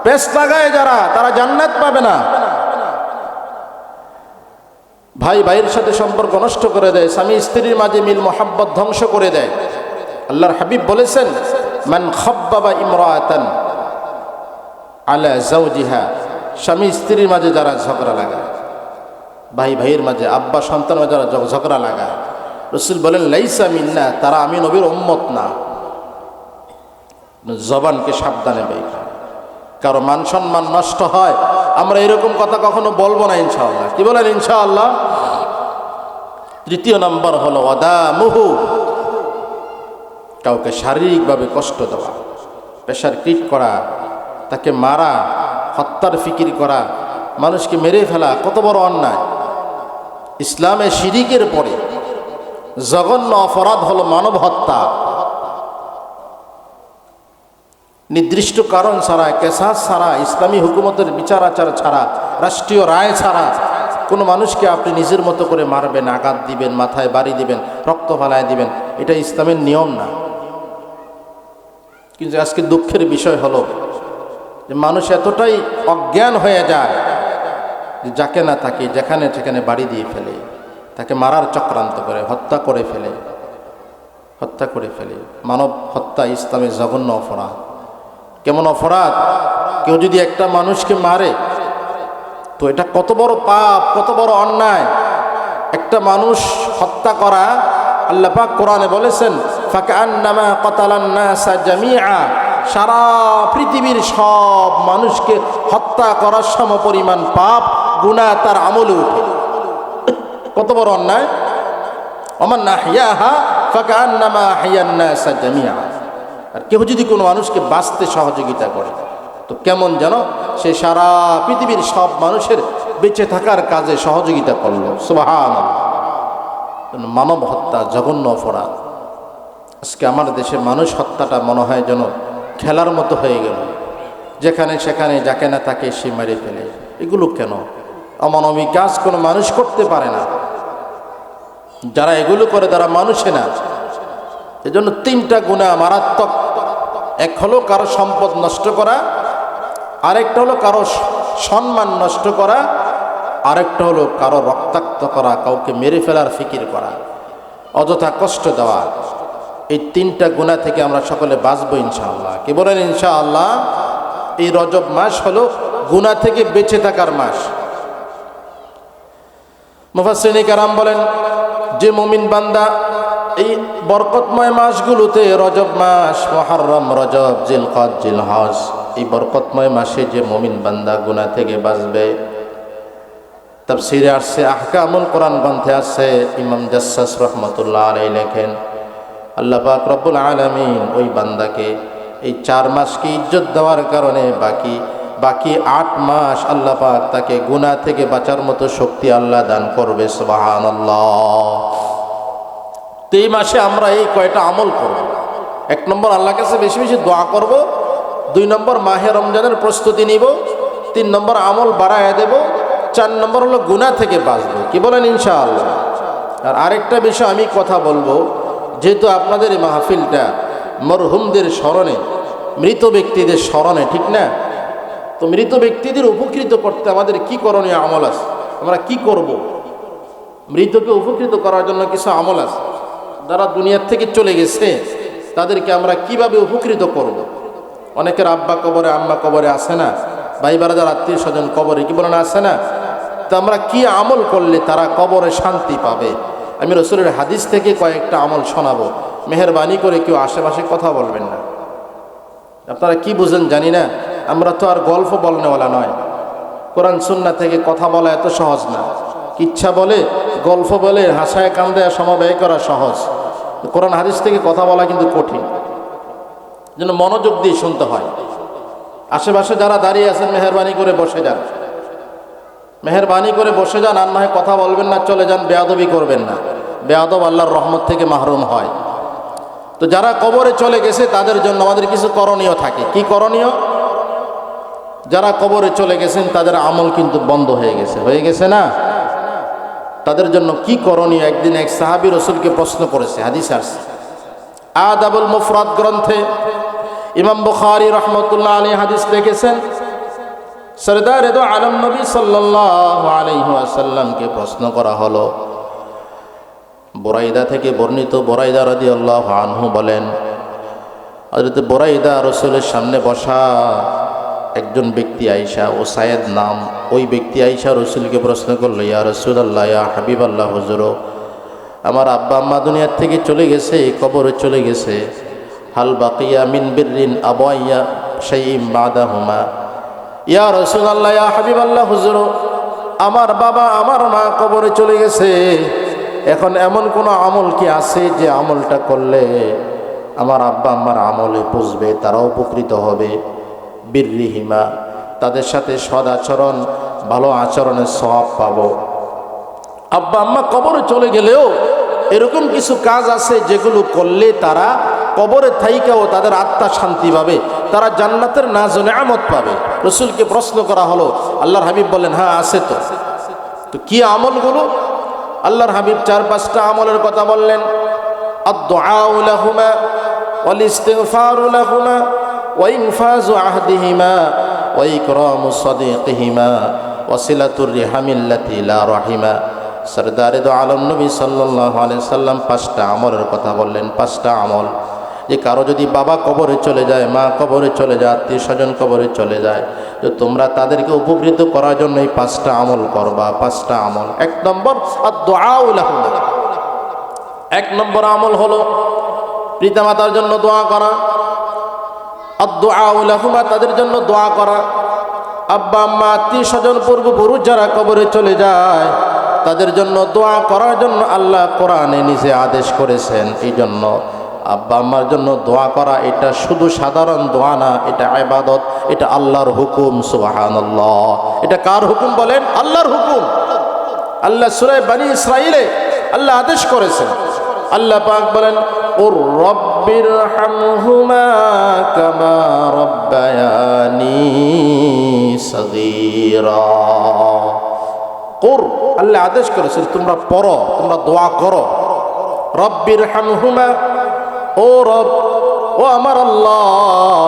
পেস্ট লাগায় যারা, তারা জান্নাত পাবে না। ভাই ভাইয়ের সাথে সম্পর্ক নষ্ট করে দেয়, স্বামী স্ত্রীর মাঝে মিল মোহাব্বত ধ্বংস করে দেয়। আল্লাহর হাবিব বলেছেন মান খাব্বাবা ইমরাআতান আলা যাওজিহা, স্বামী স্ত্রীর মাঝে যারা ঝগড়া লাগায়, ভাই ভাইয়ের মাঝে, আব্বা সন্তানের মাঝে যারা ঝগড়া লাগায়, রাসূল বলেন লাইসা মিন্না, তারা আমি নবীর উম্মত না। জবানকে সাবধানে ভাই, কারো মান সম্মান নষ্ট হয়, আমরা এরকম কথা কখনো বলবো না ইনশাআল্লাহ। কি বলেন ইনশাআল্লাহ? তৃতীয় নম্বর হলো ওয়াদামুহু, কাউকে শারীরিকভাবে কষ্ট দেওয়া, প্রেশার ক্রিট করা, তাকে মারা, হত্যার ফিকির করা, মানুষকে মেরে ফেলা কত বড় অন্যায়। ইসলামে শিরিকের পরে জঘন্য অপরাধ হলো মানব হত্যা। নির্দিষ্ট কারণ ছাড়া, কেসাস ছাড়া, ইসলামী হুকুমতের বিচার আচার ছাড়া, রাষ্ট্রীয় রায় ছাড়া কোনো মানুষকে আপনি নিজের মতো করে মারবেন, আঘাত দিবেন, মাথায় বাড়ি দিবেন, রক্ত ফালায় দিবেন, এটা ইসলামের নিয়ম না। কিন্তু আজকে দুঃখের বিষয় হলো যে মানুষ এতটাই অজ্ঞান হয়ে যায় যে যাকে না তাকে যেখানে সেখানে বাড়ি দিয়ে ফেলে, তাকে মারার চক্রান্ত করে হত্যা করে ফেলে। মানব হত্যা ইসলামের জঘন্য অপরাধ। কেমন অপরাধ? কেউ যদি একটা মানুষকে মারে তো এটা কত বড় পাপ, কত বড় অন্যায়। একটা মানুষ হত্যা করা, আল্লাহ পাক কোরআনে বলেছেন ফাকান্নামা কাতালান নাসা জামিআ, সারা পৃথিবীর সব মানুষকে হত্যা করার সমপরিমাণ পাপ গুনাহ তার আমলে উঠে। কত বড় অন্যায়! Oman আহইয়াহা ফাকান্নামা আহইয়ান NASA জামিআ। আর কেউ যদি কোনো মানুষকে বাঁচতে সহযোগিতা করে তো কেমন যেন সে সারা পৃথিবীর সব মানুষের বেঁচে থাকার কাজে সহযোগিতা করলো। সুবহানাল্লাহ। মানব হত্যা জঘন্য অপরাধ। আজকে আমার দেশে মানুষ হত্যাটা মনে হয় যেন খেলার মতো হয়ে গেল, যেখানে সেখানে যাকে না তাকে সে মেরে ফেলে। এগুলো কেন? অমানবিক কাজ কোনো মানুষ করতে পারে না। যারা এগুলো করে তারা মানুষে না। এজন্য তিনটা গুনাহ মারাত্মক। এক হলো কারো সম্পদ নষ্ট করা, আরেকটা হলো কারো সম্মান নষ্ট করা, আরেকটা হলো কারো রক্তাক্ত করা, কাউকে মেরে ফেলার ফিকির করা, অযথা কষ্ট দেওয়া। এই তিনটা গুনাহ থেকে আমরা সকলে বাঁচবো ইনশাআল্লাহ। কি বলেন ইনশাআল্লাহ? এই রজব মাস হলো গুনাহ থেকে বেঁচে থাকার মাস। মুফাসসিরিনে কেরাম বলেন যে মুমিন বান্দা এই বরকতময় মাসগুলোতে, রজব মাস, মুহররম, রজব, জিলকদ, জিলহজ, এই বরকতময় মাসে যে মুমিন বান্দা গুনাহ থেকে বাঁচবে, তাফসীরে আসছে, আহকামুল কোরআন গ্রন্থে আছে, ইমাম জাসসাস রহমাতুল্লাহ আলাইহি লেখেন আল্লাহ পাক রব্বুল আলামিন ওই বান্দাকে এই 4 মাসকে ইজ্জত দেওয়ার কারণে বাকি 8 মাস আল্লাহ পাক তাকে গুনাহ থেকে বাঁচার মতো শক্তি আল্লাহ দান করবে। সুবহানাল্লাহ। তো এই মাসে আমরা এই কয়টা আমল করব। 1 নম্বর আল্লাহর কাছে বেশি বেশি দোয়া করব, 2 নম্বর মাহে রমজানের প্রস্তুতি নিব, 3 নম্বর আমল বাড়ায় দেব, 4 নম্বর হলো গুনাহ থেকে বাঁচবো। কি বলেন ইনশাআল্লাহ? আর আরেকটা বিষয় আমি কথা বলবো, যেহেতু আপনাদের এই মাহফিলটা মরহুমদের স্মরণে, মৃত ব্যক্তিদের স্মরণে, ঠিক না? তো মৃত ব্যক্তিদের উপকৃত করতে আমাদের কি করণীয় আমল আছে? আমরা কি করব? মৃতকে উপকৃত করার জন্য কিছু আমল আছে। যারা দুনিয়ার থেকে চলে গেছে তাদেরকে আমরা কিভাবে উপকৃত করব? অনেকের আব্বা কবরে, আম্মা কবরে আছে না, ভাই বারাদার, আত্মীয় স্বজন কবরে, কি বলেন, আছে না? তো আমরা কি আমল করলে তারা কবরে শান্তি পাবে? আমি রাসূলের হাদিস থেকে কয়েকটা আমল শোনাবো। মেহেরবানি করে কেউ আশেপাশে কথা বলবেন না। আপনারা কি বুঝেন জানি না, আমরা তো আর গল্প বলনেওয়ালা নয়। কোরআন সুন্নাহ থেকে কথা বলা এত সহজ না। ইচ্ছা বলে, গল্প বলে, হাসায় কান্দায় সময় ব্যয় করা সহজ। কোরআন হাদিস থেকে কথা বলা কিন্তু কঠিন, যেন মনোযোগ দিয়ে শুনতে হয়। আশেপাশে যারা দাঁড়িয়ে আছেন মেহেরবানি করে বসে যান, মেহেরবানি করে বসে যান। আর না হয় কথা বলবেন না, চলে যান, বেয়াদবি করবেন না। বেয়াদব আল্লাহর রহমত থেকে মাহরুম হয়। তো যারা কবরে চলে গেছে তাদের জন্য আমাদের কিছু করণীয় থাকে। কি করণীয়? যারা কবরে চলে গেছেন তাদের আমল কিন্তু বন্ধ হয়ে গেছে না? তাদের জন্য কি করণীয়? একদিন এক সাহাবী রাসূলকে প্রশ্ন করেছে, হাদিস আসছে আদাবুল মুফরাদ গ্রন্থে ইমাম বুখারী রাহমাতুল্লাহ আলাইহি হাদিস লিখেছেন। সরদার দো আলম নবী সাল্লাল্লাহু আলাইহি ওয়াসাল্লামকে প্রশ্ন করা হলো। বুরাইদা থেকে বর্ণিত, বুরাইদা রাদিয়াল্লাহু আনহু বলেন, হযরত বুরাইদা রাসূলের সামনে বসা একজন ব্যক্তি আয়েশা, ও সায়েদ নাম, ওই ব্যক্তি আয়েশা রাসূলকে প্রশ্ন করলো, ইয়া রাসূলুল্লাহ, ইয়া হাবিবাল্লাহ, হুজুর আমার আব্বা আম্মা দুনিয়ার থেকে চলে গেছে, কবরে চলে গেছে, হাল বাকিয়া মিন বিররিন আবাইয়া শাইইম বাদাহুমা। ইয়া রাসূলুল্লাহ, ইয়া হাবিবাল্লাহ, হুজুর আমার বাবা আমার মা কবরে চলে গেছে, এখন এমন কোন আমল কি আছে যে আমলটা করলে আমার আব্বা আম্মার আমলে পুষবে, তারা উপকৃত হবে? বিররিহিমা, তাদের সাথে সদ আচরণ, ভালো আচরণের সওয়াব পাবো। আব্বা আম্মা কবরে চলে গেলেও এরকম কিছু কাজ আছে যেগুলো করলে তারা কবরে থাইকাও তাদের আত্মা শান্তি পাবে, তারা জান্নাতের নাজ ও নেয়ামত পাবে। রাসূলকে প্রশ্ন করা হলো, আল্লাহর হাবিব বলেন, হ্যাঁ আছে। তো কি আমলগুলো? আল্লাহর হাবিব 4-5টা আমলের কথা বললেন। আদ-দুআউ লাহুমা ওয়াল ইস্তিগফারু লাহুমা ওয়া ইনফাযু আহদিহিমা ওয়া ইকরামু সাদীকিহিমা ওয়া সিলাতুর রিহামিল্লাতি লা রাহিমা। সরদারে দো আলম নবী সাল্লাল্লাহু আলাইহি সাল্লাম 5টা আমলের কথা বললেন। 5টা আমল, যে কারো যদি বাবা কবরে চলে যায়, মা কবরে চলে যায়, আত্মীয় স্বজন কবরে চলে যায়, যে তোমরা তাদেরকে উপকৃত করার জন্য এই 5টা আমল করবা। 5টা আমল। 1 নম্বর আদ-দুআউ লাহুমা। 1 নম্বর আমল হলো পিতামাতার জন্য দোয়া করা। আদ-দুআউ লাহুমা, তাদের জন্য দোয়া করা। আব্বা আম্মা, আত্মীয় স্বজন, পূর্বপুরুষ যারা কবরে চলে যায় তাদের জন্য দোয়া করার জন্য আল্লাহ কোরআনে নিজে আদেশ করেছেন। এই জন্য আব্বা আম্মার জন্য দোয়া করা এটা শুধু সাধারণ দোয়া না, এটা ইবাদত, এটা আল্লাহর হুকুম। সুবহানাল্লাহ। এটা কার হুকুম বলেন? আল্লাহর হুকুম। আল্লাহ সূরা বনী ইসরাঈলে আল্লাহ আদেশ করেছেন। আল্লাহ পাক বলেন, কুর রব্বিরহামহুমা কামা রাব্বায়ানি সাগীরা। কুর, আল্লাহ আদেশ করেছেন তোমরা পড়ো, তোমরা দোয়া করো। রব্বিরহামহুমা, ও রব, ও আমার আল্লাহ,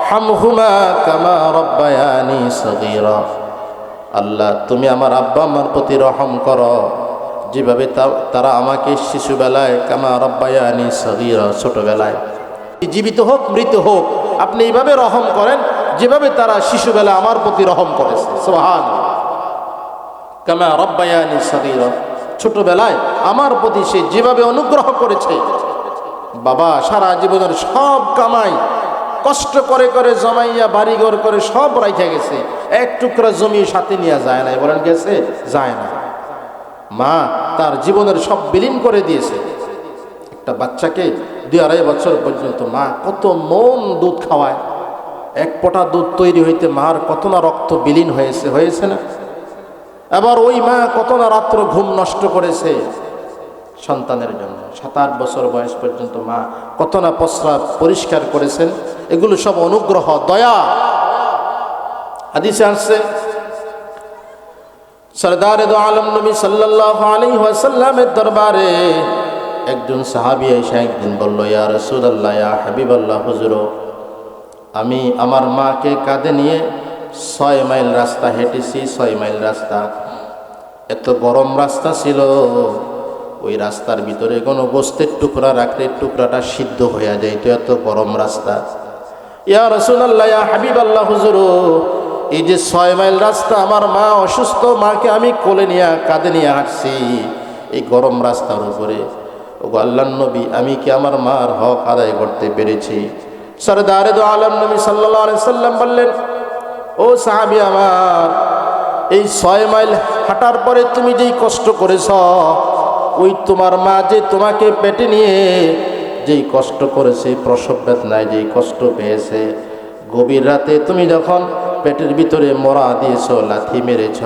হামহুমা কামা রাব্বায়ানি সাগীরা। আল্লাহ তুমি আমার আব্বা আমার প্রতি রহম করো যেভাবে তারা আমাকে শিশুবেলায়, কামা রাব্বায়ানি সাগীরা, ছোটবেলায়, জীবিত হোক মৃত হোক, আপনি এইভাবে রহম করেন যেভাবে তারা শিশুবেলায় আমার প্রতি রহম করেছে। সুবহানাল্লাহ। কামা রাব্বায়ানি সাগীরা, ছোটবেলায় আমার প্রতি সে যেভাবে অনুগ্রহ করেছে। বাবা সারা জীবনের সব কামাই কষ্ট করে করে জমাইয়া বাড়িঘর করে সব রাইখা গেছে, এক টুকরা জমি সাথে নিয়ে যায় না। বলেন গেছে? যায় না। মা তার জীবনের সব বিলীন করে দিয়েছে। একটা বাচ্চাকে 2-2.5 বছর পর্যন্ত মা কত মন দুধ খাওয়ায়। এক পটা দুধ তৈরি হইতে মার কত না রক্ত বিলীন হয়েছে না? আবার ওই মা কত না রাত্র ঘুম নষ্ট করেছে সন্তানের জন্য। 7-8 বছর বয়স পর্যন্ত মা কত না প্রস্রাব পরিষ্কার করেছেন। এগুলো সব অনুগ্রহ, দয়া। হাদিসে আসছে, সরদারে দো আলম নবী সাল্লাল্লাহু আলাইহি ওয়াসাল্লামের দরবারে একজন সাহাবী এসে একদিন বলল, ইয়া রাসূলুল্লাহ, ইয়া হাবিবাল্লাহ, হুজুর আমি আমার মাকে কাঁধে নিয়ে 6 মাইল রাস্তা হেঁটেছি। 6 মাইল রাস্তা, এত গরম রাস্তা ছিল, ওই রাস্তার ভিতরে কোনো গোস্তের টুকরা রাখলে টুকরাটা সিদ্ধ হয়ে যায়, তো এত গরম রাস্তা। ইয়া রাসূলুল্লাহ, ইয়া হাবিবাল্লাহ, হুজুর এই যে 6 মাইল রাস্তা, আমার মা অসুস্থ, মাকে আমি কোলে নিয়ে কাঁধে নিয়ে হাঁটছি এই গরম রাস্তার উপরে। ও আল্লাহর নবী, আমি কি আমার মার হক আদায় করতে পেরেছি? সরদারে দো আলম নবী সাল্লাল্লাহু আলাইহি সাল্লাম বললেন, ও সাহাবী আমার, এই 6 মাইল হাঁটার পরে তুমি যেই কষ্ট করেছ, ওই তোমার মা যে তোমাকে পেটে নিয়ে যেই কষ্ট করেছে, প্রসব বেদনায় যেই কষ্ট পেয়েছে, গভীর রাতে তুমি যখন পেটের ভিতরে মরা দিয়েছ, লাথি মেরেছ,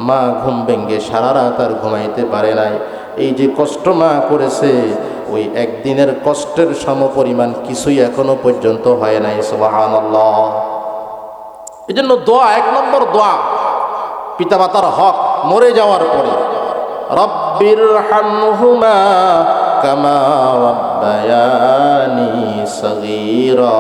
মা ঘুম ভেঙে সারা রাত আর ঘুমাইতে পারে নাই। এই যে কষ্ট মা করেছে, ওই একদিনের কষ্টের সমপরিমাণ কিছুই এখনো পর্যন্ত হয় নাই। সুবহানাল্লাহ। এই জন্য দোয়া, 1 নম্বর দোয়া পিতামাতার হক মরে যাওয়ার পরে, রব্বির হামহুমা কামা রাব্বায়ানি সগীরা।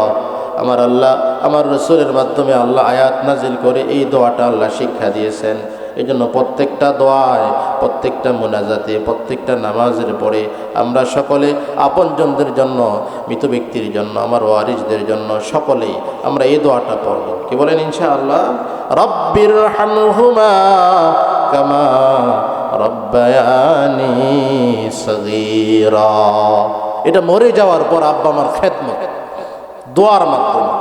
আমার আল্লাহ, আমার রসুলের মাধ্যমে আল্লাহ আয়াত নাজিল করে এই দোয়াটা আল্লাহ শিক্ষা দিয়েছেন। এই জন্য প্রত্যেকটা দোয়ায়, প্রত্যেকটা মোনাজাতে, প্রত্যেকটা নামাজের পরে আমরা সকলে আপনজনদের জন্য, মৃত ব্যক্তির জন্য, আমার ওয়ারিসদের জন্য সকলেই আমরা এই দোয়াটা পড়ব। কি বলেন ইনশাআল্লাহ? রব্বির হামহুমা কামা রব্বায়ানি সগীরা। এটা মরে যাওয়ার পর আব্বা আমার খেদমত দোয়ার মাধ্যমে।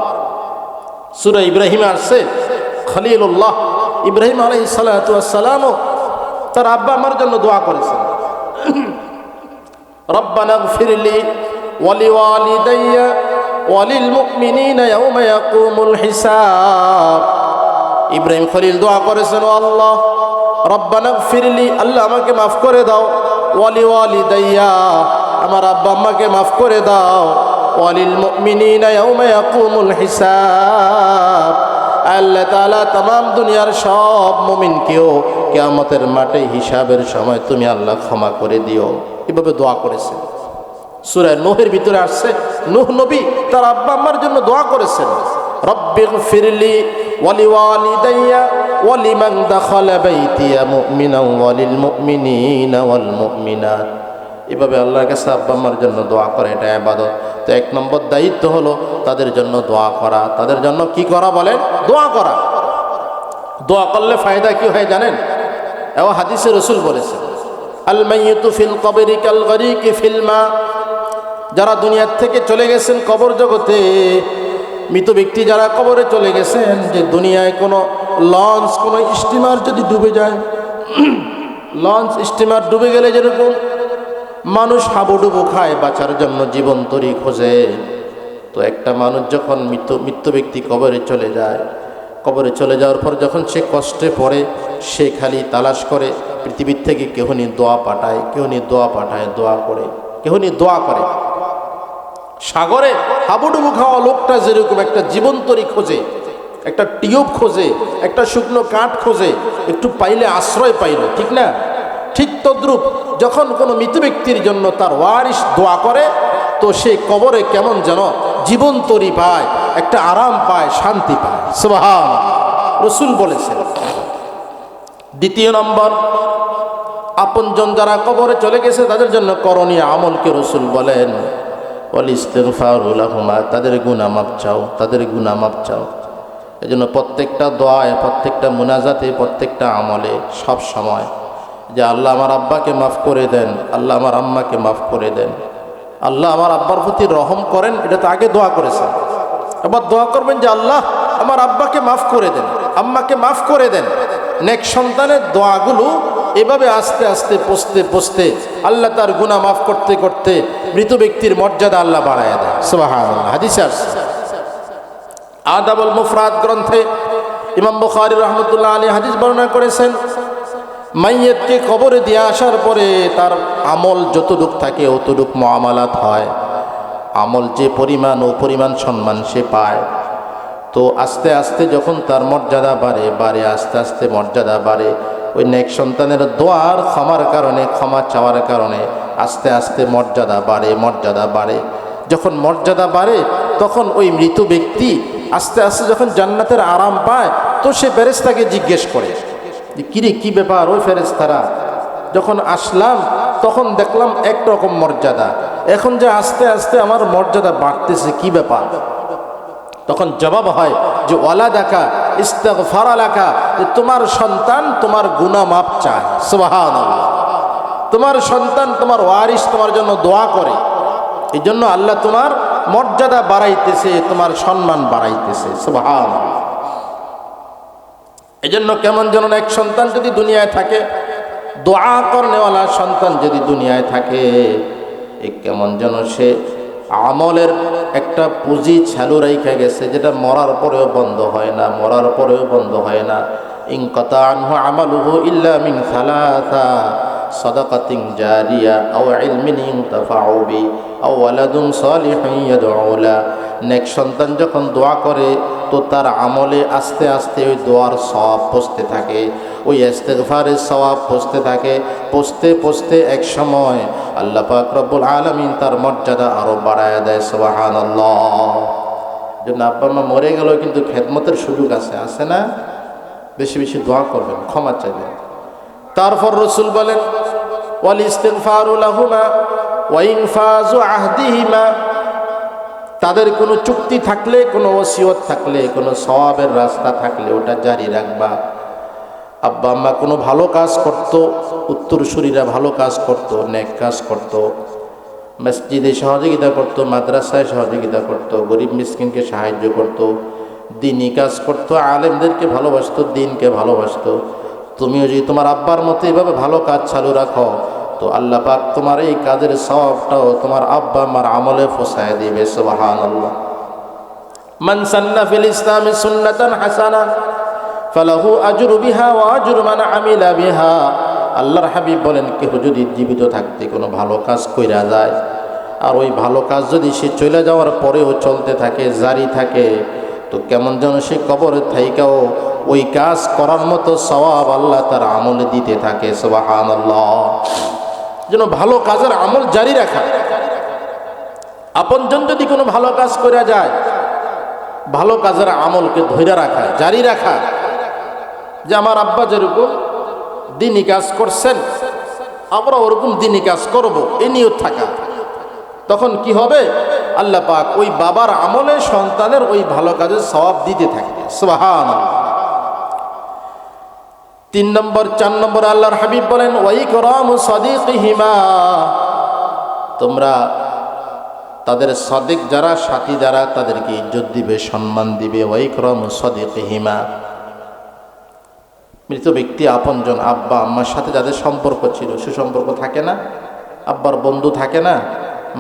সূরা ইব্রাহিমে আসছে, খলিলুল্লাহ ইব্রাহিম আলাইহিস সালাতু ওয়াস সালাম তার আব্বা আমার জন্য দোয়া করেছেন, রব্বানা গফিরলি ওয়া লিওয়ালিদাইয়া ওয়া লিল মুমিনিনা ইয়াওমা ইয়াকুমুল হিসাব। ইব্রাহিম খলিল দোয়া করেছেন, ও আল্লাহ, রব্বানা গফিরলি, আল্লাহ আমাকে মাফ করে দাও, ওয়া লিওয়ালিদাইয়া, আমার আব্বা আম্মাকে মাফ করে দাও, ওয়া লিল মুমিনিনা ইয়াওমা ইয়াকুমুল হিসাব, আল্লাহ তাআলা तमाम দুনিয়ার সব মুমিনকেও কিয়ামতের মাঠে হিসাবের সময় তুমি আল্লাহ ক্ষমা করে দিও। এভাবে দোয়া করেছেন। সূরা নূহের ভিতরে আসছে, নূহ নবী তার আব্বা আম্মার জন্য দোয়া করেছেন, রব্বিগফিরলি ওয়া লিওয়ালিদাইয়া ওয়া লিমান দাখালা বাইতিয়া মুমিনান ওয়া লিল মুমিনিনা ওয়াল মুমিনাত। এভাবে আল্লাহর কাছে আব্বা আম্মার জন্য দোয়া করে, এটা ইবাদত। তো 1 নম্বর দায়িত্ব হলো তাদের জন্য দোয়া করা। তাদের জন্য কি করা বলেন? দোয়া করা। দোয়া করলে ফায়দা কি হয় জানেন? এবং হাদিসে রাসূল বলেছেন, আল মাইয়িতু ফিল কবরি কাল গরিকি ফিল মা। যারা দুনিয়ার থেকে চলে গেছেন কবর জগতে, মৃত ব্যক্তি যারা কবরে চলে গেছেন, যে দুনিয়ায় কোনো লঞ্চ, কোনো স্টিমার যদি ডুবে যায়, লঞ্চ স্টিমার ডুবে গেলে যেরকম মানুষ হাবুডুবু খায় বাঁচার জন্য জীবন তরি খোঁজে, তো একটা মানুষ যখন মৃত ব্যক্তি কবরে চলে যায়, কবরে চলে যাওয়ার পর যখন সে কষ্টে পড়ে, সে খালি তালাশ করে পৃথিবীর থেকে কেউ নি দোয়া পাঠায়, কেউ নি দোয়া পাঠায়, দোয়া করে, কেউ নি দোয়া করে। সাগরে হাবুডুবু খাওয়া লোকটা যেরকম একটা জীবন তরি খোঁজে, একটা টিউব খোঁজে, একটা শুকনো কাঠ খোঁজে, একটু পাইলে আশ্রয় পাইল, ঠিক না? ঠিক তদ্রূপ যখন কোনো মৃত ব্যক্তির জন্য তার ওয়ারিস দোয়া করে, তো সে কবরে কেমন যেন জীবন তরি পায়, একটা আরাম পায়, শান্তি পায়। সুবহানাল্লাহ, রাসূল বলেছেন। 2 নম্বর, আপনজন যারা কবরে চলে গেছে তাদের জন্য করণীয় আমলকে রাসূল বলেন, ওয়াল ইস্তিগফারু লাহুমা, তাদের গুনাহ মাফ চাও, তাদের গুনাহ মাফ চাও। এজন্য প্রত্যেকটা দোয়ায়, প্রত্যেকটা মুনাজাতে, প্রত্যেকটা আমলে সব সময় যে আল্লাহ আমার আব্বাকে মাফ করে দেন, আল্লাহ আমার আম্মাকে মাফ করে দেন, আল্লাহ আমার আব্বার প্রতি রহম করেন, এটা তো আগে দোয়া করেছেন। এবার দোয়া করবেন যে আল্লাহ আমার আব্বাকে মাফ করে দেন, আম্মাকে মাফ করে দেন। নেক সন্তানের দোয়াগুলো এভাবে আস্তে আস্তে পৌঁছতে পৌঁছতে আল্লাহ তার গুনাহ মাফ করতে করতে মৃত ব্যক্তির মর্যাদা আল্লাহ বাড়ায় দেয়। সুবহানাল্লাহ। হাদিসে আসছে, আদাবুল মুফরাদ গ্রন্থে ইমাম বুখারী রাহমাতুল্লাহ আলাইহি হাদিস বর্ণনা করেছেন, মাইয়িতকে কবরে দিয়ে আসার পরে তার আমল যতটুক থাকে অতটুক মুআমালাত হয়, আমল যে পরিমাণ ও পরিমাণ সম্মান সে পায়। তো আস্তে আস্তে যখন তার মর্যাদা বাড়ে বাড়ে, আস্তে আস্তে মর্যাদা বাড়ে, ওই নেক সন্তানের দোয়ার ক্ষমার কারণে, ক্ষমা চাওয়ার কারণে আস্তে আস্তে মর্যাদা বাড়ে, মর্যাদা বাড়ে। যখন মর্যাদা বাড়ে তখন ওই মৃত ব্যক্তি আস্তে আস্তে যখন জান্নাতের আরাম পায়, তো সে ফেরেশতাকে জিজ্ঞেস করে, কিরে কি ব্যাপার? ওই ফেরেশতারা যখন আসলাম তখন দেখলাম একরকম মর্যাদা, এখন যে আস্তে আস্তে আমার মর্যাদা বাড়তেছে, কি ব্যাপার? তখন জবাব হয় যে ওয়ালাদাকা ইস্তিগফারা লাকা, যে তোমার সন্তান তোমার গুনাহ মাফ চায়। সুবহানাল্লাহ। তোমার সন্তান, তোমার ওয়ারিস তোমার জন্য দোয়া করে, এই জন্য আল্লাহ তোমার মর্যাদা বাড়াইতেছে, তোমার সম্মান বাড়াইতেছে। সুবহানাল্লাহ। এই জন্য কেমন যেন এক সন্তান যদি দুনিয়ায় থাকে, দোয়া করনেওয়ালা সন্তান যদি দুনিয়ায় থাকে, এই কেমন যেন সে আমলের একটা পুঁজি চালু রেখে গেছে, যেটা মরার পরেও বন্ধ হয় না, মরার পরেও বন্ধ হয় না। ইনকাতা আনহু আমালুহু ইল্লা মিন সালাসা, সাদাকাতিন জারিয়া আও ইলমিন ইনতাফাউ বি আও ওয়ালাদুন সালিহুন ইয়াদউ লা। নেক সন্তান যখন দোয়া করে তো তার আমলে আস্তে আস্তে ওই দোয়ার সওয়াব পৌঁছতে থাকে, ওই ইস্তিগফারের সওয়াব পৌঁছতে থাকে। পৌঁছতে পৌঁছতে এক সময় আল্লাহ পাক রব্বুল আলামিন তার মর্যাদা আরো বাড়ায় দেয়। সুবহানাল্লাহ। জন্য আব্বা মা মরে গেল কিন্তু খেদমতের সুযোগ আছে না? বেশি বেশি দোয়া করবেন, ক্ষমা চাইবেন। তারপর রাসূল বলেন ওয়াল ইস্তিগফারু লাহুমা ওয়া ইনফাযু আহদিহিমা। তাদের কোনো চুক্তি থাকলে, কোনো ওসিয়ত থাকলে, কোনো সওয়াবের রাস্তা থাকলে ওটা জারি রাখবা। আব্বা আম্মা কোনো ভালো কাজ করত, উত্তরসূরিরা ভালো কাজ করত, নেক কাজ করত, মসজিদে সহযোগিতা করত, মাদ্রাসায় সহযোগিতা করত, গরিব মিসকিনকে সাহায্য করত, দ্বীনি কাজ করত, আলেমদেরকে ভালোবাসতো, দ্বীনকে ভালোবাসতো। তুমিও যদি তোমার আব্বার মতো এভাবে ভালো কাজ চালু রাখো তো আল্লাহ পাক তোমার এই কাজের সওয়াবটাও তোমার আব্বা আম্মার আমলে পৌঁছায় দিবে। সুবহানাল্লাহ। মান সান্না ফিল ইসলামি সুন্নাতান হাসানা ফালাহু আজরু বিহা ওয়া আজরু মান আমিলা বিহা। আল্লাহর হাবিব বলেন, কেউ যদি জীবিত থাকতে কোনো ভালো কাজ কইরা যায় আর ওই ভালো কাজ যদি সে চলে যাওয়ার পরেও চলতে থাকে, জারি থাকে, তো কেমন যেন সে কবরে থাইকাও ওই কাজ করার মতো সওয়াব আল্লাহ তার আমলে দিতে থাকে। সুবহানাল্লাহ। যেন ভালো কাজের আমল জারি রাখা। আপনজন যদি কোনো ভালো কাজ করে যায়, ভালো কাজের আমলকে ধরে রাখা, জারি রাখা। যে আমার আব্বা যেরকম দ্বীনি কাজ করছেন আমরা ওরকম দ্বীনি কাজ করব, এই নিয়ত থাকা। তখন কি হবে? আল্লাহ পাক ওই বাবার আমলে সন্তানের ওই ভালো কাজের সওয়াব দিতে থাকবে। সুবহানাল্লাহ। 3 নম্বর 4 নম্বর আল্লাহর হাবিব বলেন ওয়া ইকরামু সাদিকিহিমা। তোমরা তাদের সাদিক যারা, সাথী যারা, তাদেরকে ইজ্জত দিবে, সম্মান দিবে। ওয়া ইকরামু সাদিকিহিমা। মৃত ব্যক্তি আপনজন, আব্বা আম্মার সাথে যাদের সম্পর্ক ছিল, সুসম্পর্ক থাকে না? আব্বার বন্ধু থাকে না?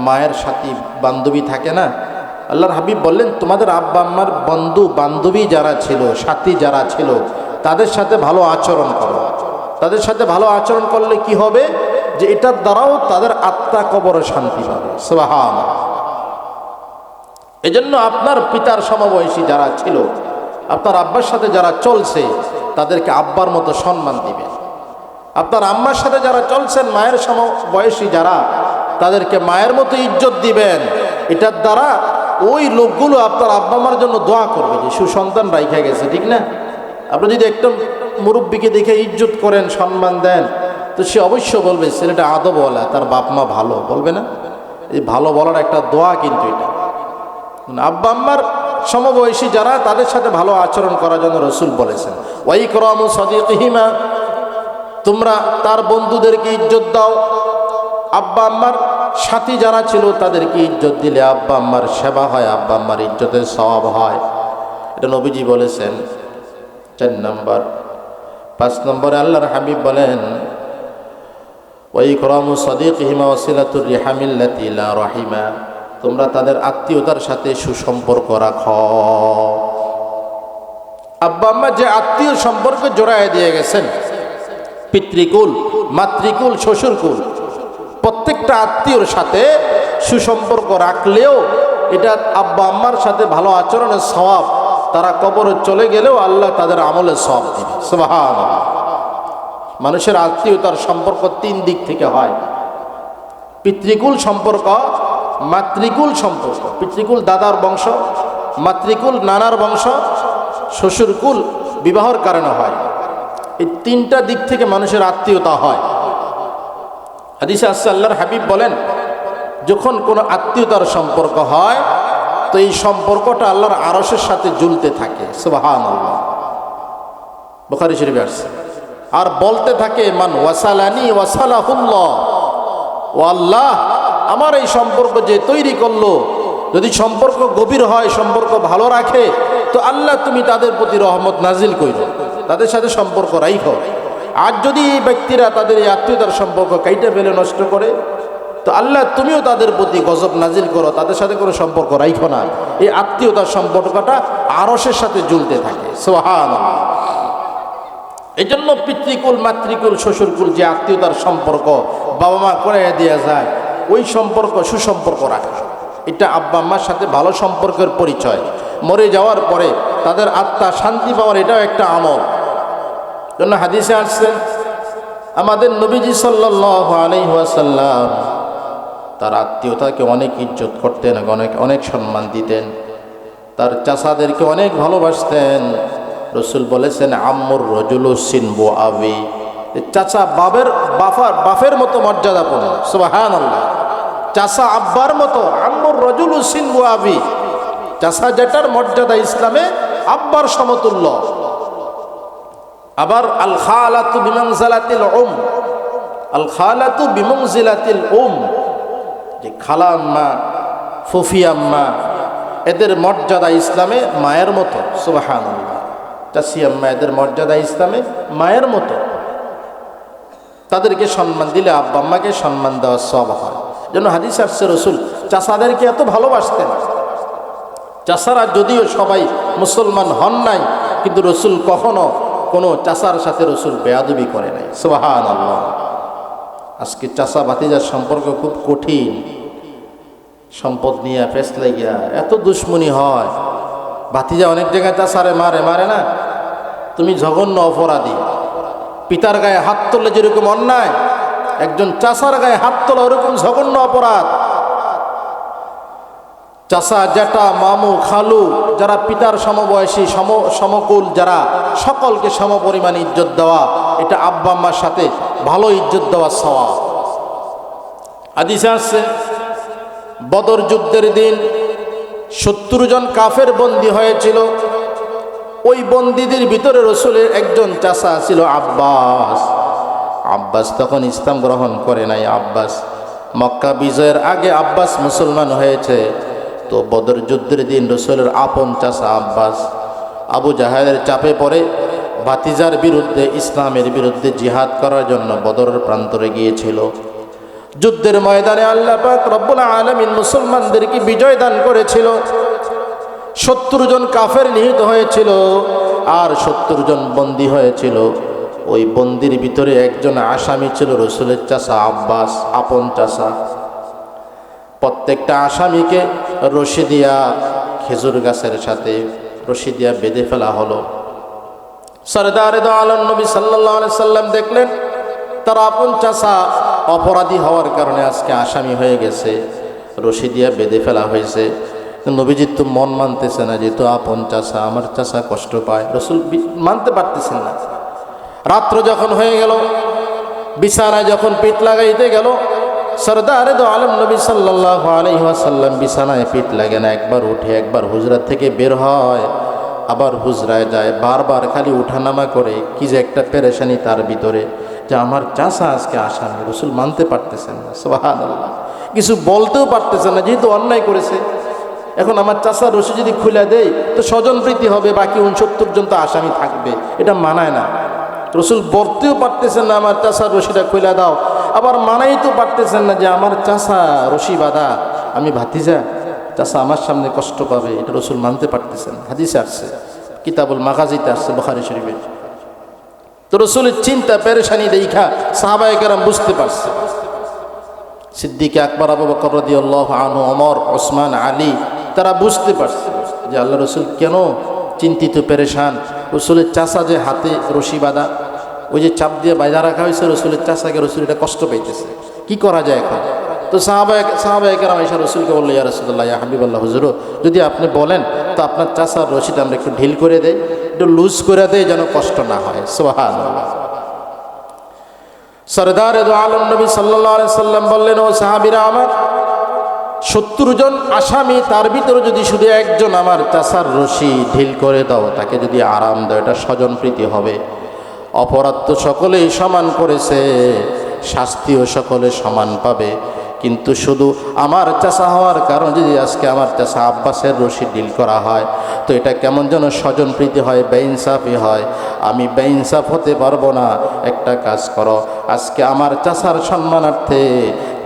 মায়ের সাথী বান্ধবী থাকে না? আল্লাহর হাবিব বললেন তোমাদের আব্বা আম্মার বন্ধু বান্ধবী যারা ছিল, সাথী যারা ছিল, তাদের সাথে ভালো আচরণ করো। তাদের সাথে ভালো আচরণ করলে কি হবে? যে এটার দ্বারাও তাদের আত্মা কবরে শান্তি পাবে। সুবহানাল্লাহ। এজন্য আপনার পিতার সমবয়সী যারা ছিল, আপনার আব্বার সাথে যারা চলছে, তাদেরকে আব্বার মতো সম্মান দিবেন। আপনার আম্মার সাথে যারা চলছেন, মায়ের সমবয়সী যারা, তাদেরকে মায়ের মতো ইজ্জত দিবেন। এটার দ্বারা ওই লোকগুলো আপনার আব্বা মার জন্য দোয়া করবে যে সুসন্তান রাইখা গেছে, ঠিক না? আপনি যদি একটা মুরব্বীকে দেখে ইজ্জত করেন, সম্মান দেন, তো সে অবশ্য বলবে ছেলেটা আদবওয়ালা, তার বাপ মা ভালো, বলবে না? এই ভালো বলার একটা দোয়া কিন্তু এটা। আব্বা আম্মার সমবয়সী যারা, তাদের সাথে ভালো আচরণ করার জন্য রাসূল বলেছেন ওয়া ইকরামু সাদিকিহিমা। তোমরা তার বন্ধুদেরকে ইজ্জত দাও। আব্বা আম্মার সাথী যারা ছিল তাদেরকে ইজ্জত দিলে আব্বা আম্মার সেবা হয়, আব্বা আম্মার ইজ্জতের সওয়াব হয়। এটা নবীজি বলেছেন। 4 নম্বর। 5 নম্বরে আল্লাহর হাবিব বলেন ওয়া ইকরামু সাদিকিহিমা ওয়াসিলাতুর রিহামিল্লাতি লা রাহিমা। তোমরা তাদের আত্মীয়তার সাথে সুসম্পর্ক রাখো। আব্বা আম্মা যে আত্মীয় সম্পর্ক জোড়ায় দিয়ে গেছেন, পিতৃকুল, মাতৃকুল, শ্বশুরকুল, প্রত্যেকটা আত্মীয়র সাথে সুসম্পর্ক রাখলেও এটা আব্বা আম্মার সাথে ভালো আচরণের সওয়াব, তারা কবরে চলে গেলেও আল্লাহ তাদের আমলের সওয়াব দিবে। সুবহানাল্লাহ। মানুষের আত্মীয়তার সম্পর্ক 3 দিক থেকে হয়। পিতৃকুল সম্পর্ক, মাতৃকুল সম্পর্ক। পিতৃকুল দাদার বংশ, মাতৃকুল নানার বংশ, শ্বশুরকুল বিবাহর কারণে হয়। এই 3টা দিক থেকে মানুষের আত্মীয়তা হয়। হাদিসে আছে আল্লাহর হাবিব বলেন যখন কোনো আত্মীয়তার সম্পর্ক হয় তো এই সম্পর্কটা আল্লাহর আরশের সাথে ঝুলতে থাকে। সুবহানাল্লাহ। বুখারী শরীফে আছে। আর বলতে থাকে মান ওয়াসালানি ওয়াসালাহুল্লাহ। ও আল্লাহ, আমার এই সম্পর্ক যে তৈরি করলো, যদি সম্পর্ক গভীর হয়, সম্পর্ক ভালো রাখে, তো আল্লাহ তুমি তাদের প্রতি রহমত নাজিল করো, তাদের সাথে সম্পর্ক রাখো। আর যদি এই ব্যক্তিরা তাদের এই আত্মীয়তার সম্পর্ক কাইটা ফেলে নষ্ট করে, তো আল্লাহ তুমিও তাদের প্রতি গজব নাজিল করো, তাদের সাথে কোনো সম্পর্ক রাখো না। এই আত্মীয়তার সম্পর্কটা আরশের সাথে ঝুলতে থাকে। সুবহানাল্লাহ। এই জন্য পিতৃকুল মাতৃকুল শ্বশুরকুল যে আত্মীয়তার সম্পর্ক বাবা মা করে দেওয়া যায়, ওই সম্পর্ক সুসম্পর্ক রাখা, এটা আব্বা আম্মার সাথে ভালো সম্পর্কের পরিচয়। মরে যাওয়ার পরে তাদের আত্মা শান্তি পাওয়ার এটাও একটা আমল। জন্য হাদিসে আসছে আমাদের নবীজি সাল্লাল্লাহু আলাইহি ওয়াসাল্লাম তার আত্মীয়তাকে অনেক ইজ্জত করতেন, অনেক সম্মান দিতেন, তার চাচাদেরকে অনেক ভালোবাসতেন। রসুল বলেছেন আম্মুর রজুলু সিনবু আবি, চাচা বাফের মতো মর্যাদাপূর্ণ। সুবহানাল্লাহ। চাচা আব্বার মতো, আম্মুর রজুলু সিনবু আবি, চাচা যেটার মর্যাদা ইসলামে আব্বার সমতুল্য। আবার আল খালাতু বিমানজিলাতিল আল খালাতু বিমানজিলাতিল যে খালা আম্মা, ফুফি আম্মা, এদের মর্যাদা ইসলামে মায়ের মতো। সুবহানাল্লাহ। চাচি আম্মা, এদের মর্যাদা ইসলামে মায়ের মতো। তাদেরকে সম্মান দিলে আব্বা আম্মাকে সম্মান দেওয়া সব হয়। যেন হাদিস আসছে রসুল চাচাদেরকে এত ভালোবাসতেন। চাচারা যদিও সবাই মুসলমান হন নাই, কিন্তু রসুল কখনো কোনো চাচার সাথে রসুল বেয়াদবি করে নাই। সুবহানাল্লাহ। আজকে চাচা ভাতিজার সম্পর্ক খুব কঠিন। সম্পদ নিয়ে ফেস লাগিয়া এত দুশ্মনী হয়। ভাতিজা অনেক জায়গায় চাচারে মারে না, তুমি জঘন্য অপরাধী। পিতার গায়ে হাত তোলে যেরকম অন্যায়, একজন চাচার গায়ে হাত তোলা ওরকম জঘন্য অপরাধ। চাচা, জ্যাঠা, মামু, খালু, যারা পিতার সমবয়সী সমকুল, যারা সকলকে সমপরিমাণ ইজ্জত দেওয়া, এটা আব্বা আম্মার সাথে ভালো ইজ্জত দেওয়া সওয়াব। হাদিসে আসছে বদর যুদ্ধের দিন 70 জন কাফের বন্দী হয়েছিল। ওই বন্দীদের ভিতরে রসুলের একজন চাচা ছিল আব্বাস তখন ইসলাম গ্রহণ করে নাই। আব্বাস মক্কা বিজয়ের আগে আব্বাস মুসলমান হয়েছে। তো বদর যুদ্ধের দিন রসুলের আপন চাচা আব্বাস আবু জাহেলের চাপে পড়ে ভাতিজার বিরুদ্ধে, ইসলামের বিরুদ্ধে জিহাদ করার জন্য বদরের প্রান্তরে গিয়েছিল। যুদ্ধের ময়দানে আল্লাহ পাক রব্বুল আলামিন মুসলমানদেরকে বিজয় দান করেছিল। 70 জন কাফের নিহত হয়েছিল আর 70 জন বন্দী হয়েছিল। ওই বন্দির ভিতরে একজন আসামি ছিল রসুলের চাচা আব্বাস, আপন চাচা। প্রত্যেকটা আসামিকে রশি দিয়া, খেজুর গাছের সাথে রশি দিয়া বেঁধে ফেলা হলো। সরদারে দো আলম নবী সাল্লাল্লাহু আলাইহি সাল্লাম দেখলেন তার আপন চাচা অপরাধী হওয়ার কারণে আজকে আসামি হয়ে গেছে, রশি দিয়া বেঁধে ফেলা হয়েছে। নবীজির তো মন মানতেছে না, যেহেতু আপন চাচা, আমার চাচা কষ্ট পায়। রসুল মানতে পারতেছেন না। রাত্র যখন হয়ে গেল, বিছানায় যখন পিঠ লাগাইতে গেল, সরদারে দো আলম নবী সাল্লাল্লাহু আলাইহি ওয়াসাল্লাম বিছানায় পিঠ লাগে না। একবার উঠে একবার হুজরা থেকে বের হয়, আবার হুজরায় যায়, বারবার খালি উঠানামা করে। কি যে একটা পেরেশানি তার ভিতরে, যে আমার চাচা আজকে আসামি। রসুল মানতে পারতেছেন না। সুবহানাল্লাহ। কিছু বলতেও পারতেছেন না, যেহেতু অন্যায় করেছে। এখন আমার চাচার রশি যদি খুলে দেয় তো স্বজন প্রীতি হবে, বাকি 69 জন তো আসামি থাকবে, এটা মানায় না। রসুল বলতেও পারতেছেন না আমার চাচার রশিটা খুলে দাও, আবার মানাই তো পারতেছেন না যে আমার চাচা রশি বাঁধা, আমি ভাতিজা, চাচা আমার সামনে কষ্ট পাবে, এটা রসুল মানতে পারতেছেন। হাদিসে আসছে, কিতাবুল মাগাজিতে আসছে, বুখারী শরীফে। তো রসুলের চিন্তা পেরেশানি দেখা সাহাবায়ে কেরাম বুঝতে পারছে। সিদ্দিক আকবর, আবু বকর রাদিয়াল্লাহু আনহু, ওমর, ওসমান, আলী, তারা বুঝতে পারছে যে আল্লাহ রসুল কেন চিন্তিত পেরেশান। রসুলের চাচা যে হাতে রশি বাঁধা, ওই যে চাপ দিয়ে বাঁধা রাখা হয়েছে রসুলের চাচাকে, রসুল এটা কষ্ট পাইতেছে, কি করা যায় এখন? তো সাহাবায়ে কেরাম এসে রসুলকে বললো, ইয়া রাসূলুল্লাহ, ইয়া হাবিবাল্লাহ, হুজুর যদি আপনি বলেন তো আপনার চাচার রশিটা আমরা একটু ঢিল করে দেই, একটু লুজ করে দেয়, যেন কষ্ট না হয়। সুবহানাল্লাহ। সরদারে দো আলম নবী সাল্লাল্লাহু আলাইহি সাল্লাম বললেন, ও সাহাবীরা আমার, 70 জন আসামি, তার ভিতরে যদি শুধু একজন আমার চাচার রশি ঢিল করে দাও, তাকে যদি আরাম দাও, এটা স্বজন প্রীতি হবে। অপরাধ তো সকলেই সমান করেছে, শাস্তিও সকলে সমান পাবে, কিন্তু শুধু আমার চাচা হওয়ার কারণ যদি আজকে আমার চাচা আব্বাসের রশি ঢিল করা হয়, তো এটা কেমন যেন স্বজন প্রীতি হয়, বেইনসাফি হয়। আমি বেইনসাফ হতে পারবো না। একটা কাজ করো, আজকে আমার চাচার সম্মানার্থে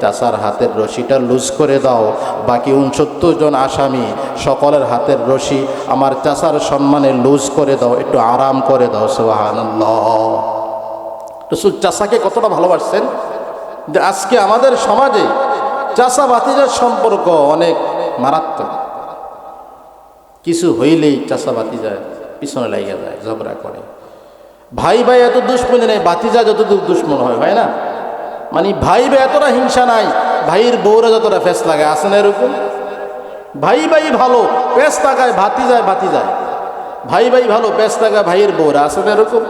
চাচার হাতের রশিটা লুজ করে দাও, বাকি 69 জন আসামি সকলের হাতের রশি আমার চাচার সম্মানে লুজ করে দাও, একটু আরাম করে দাও। সুবহানাল্লাহ। রাসূল চাচাকে কতটা ভালোবাসছেন যে আজকে আমাদের সমাজে চাচা ভাতিজার সম্পর্ক অনেক মারাত্মক। কিছু হইলেই চাচা ভাতিজা পিছনে লাগিয়ে যায়, ঝগড়া করে। ভাই ভাই এত দুশ্মনী নেই, ভাতিজা যতটুকু দুশ্মন হয় না, মানে ভাই ভাই এতটা হিংসা নাই, ভাইয়ের বউরা যতটা ফেস লাগায়, আছে না এরকম? ভাই ভাই ভালো, পেস লাগায় ভাতিজায়, ভাই ভাই ভালো, পেস লাগায় ভাইয়ের বউরা, আছে না এরকম?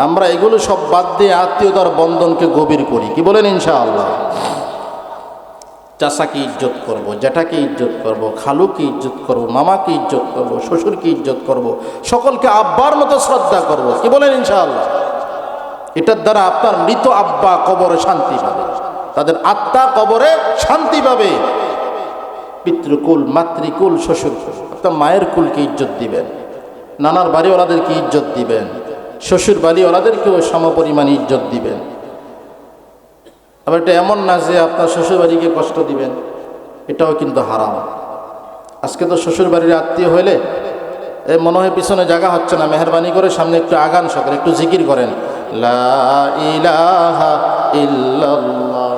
আমরা এগুলো সব বাদ দিয়ে আত্মীয়তার বন্ধনকে গভীর করি, কি বলেন ইনশাআল্লাহ? চাচাকে ইজ্জত করব, জ্যাঠাকে ইজ্জত করব, খালুকে ইজ্জত করব, মামাকে ইজ্জত করব, শ্বশুরকে ইজ্জত করব, সকলকে আব্বার মতো শ্রদ্ধা করব, কি বলেন ইনশাআল্লাহ? এটার দ্বারা আপনার মৃত আব্বা কবরে শান্তি পাবে, তাদের আত্মা কবরে শান্তি পাবে। পিতৃকুল, মাতৃকুল, শ্বশুরকুল, আপনার মায়ের কুলকে ইজ্জত দিবেন, নানার বাড়িওয়ালাদেরকে ইজ্জত দিবেন, শ্বশুর বাড়িওয়ালাদেরকেও সমপরিমাণ ইজ্জত দিবেন। আবার এটা এমন না যে আপনার শ্বশুরবাড়িকে কষ্ট দিবেন, এটাও কিন্তু হারাম। আজকে তো শ্বশুরবাড়ির আত্মীয় হইলে মনে হয় পিছনে জায়গা হচ্ছে না, মেহরবানি করে সামনে একটু আগান, সকলে একটু জিকির করেন, লা ইলাহা ইল্লাল্লাহ,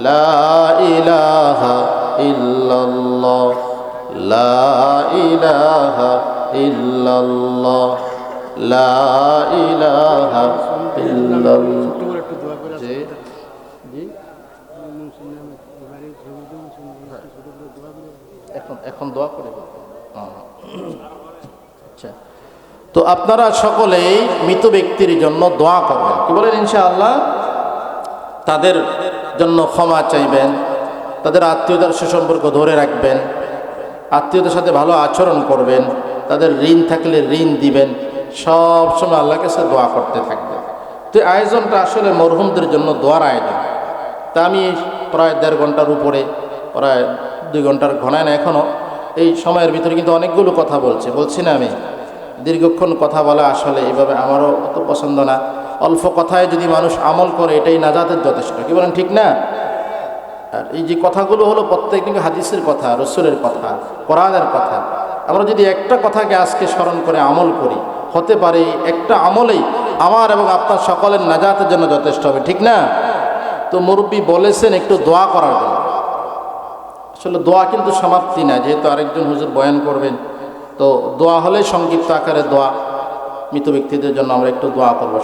লা ইলাহা ইল্লাল্লাহ, লা ইলাহা ইল্লাল্লাহ, লা ইলাহা ইল্লাল্লাহ। এখন দোয়া করে। আচ্ছা, তো আপনারা সকলেই মৃত ব্যক্তির জন্য দোয়া করবেন, কি বলেন ইনশাআল্লাহ? তাদের জন্য ক্ষমা চাইবেন, তাদের আত্মীয়তার সুসম্পর্ক ধরে রাখবেন, আত্মীয়দের সাথে ভালো আচরণ করবেন, তাদের ঋণ থাকলে ঋণ দিবেন, সব সময় আল্লাহর কাছে দোয়া করতে থাকবেন। তো আয়োজনটা আসলে মরহুমদের জন্য দোয়ার আয়োজন। তা আমি প্রায় 1.5 ঘন্টার উপরে, প্রায় 2 ঘন্টার ঘনায় না এখনও, এই সময়ের ভিতরে কিন্তু অনেকগুলো কথা বলছি না আমি। দীর্ঘক্ষণ কথা বলা আসলে এইভাবে আমারও অত পছন্দ না। অল্প কথায় যদি মানুষ আমল করে এটাই নাজাতের যথেষ্ট, কি বলেন ঠিক না? আর এই যে কথাগুলো হলো প্রত্যেকটি হাদিসের কথা, রসুলের কথা, কোরআনের কথা। আমরা যদি একটা কথাকে আজকে স্মরণ করে আমল করি, হতে পারে একটা আমলেই আমার এবং আপনার সকলের নাজাতের জন্য যথেষ্ট হবে, ঠিক না? তো মুরব্বী বলেছেন একটু দোয়া করার জন্য। আসলে দোয়া কিন্তু সমাপ্তি না, যেহেতু আরেকজন হুজুর বয়ান করবেন, তো দোয়া হলে সংক্ষিপ্ত আকারে দোয়া, মৃত ব্যক্তিদের জন্য আমরা একটু দোয়া করবো।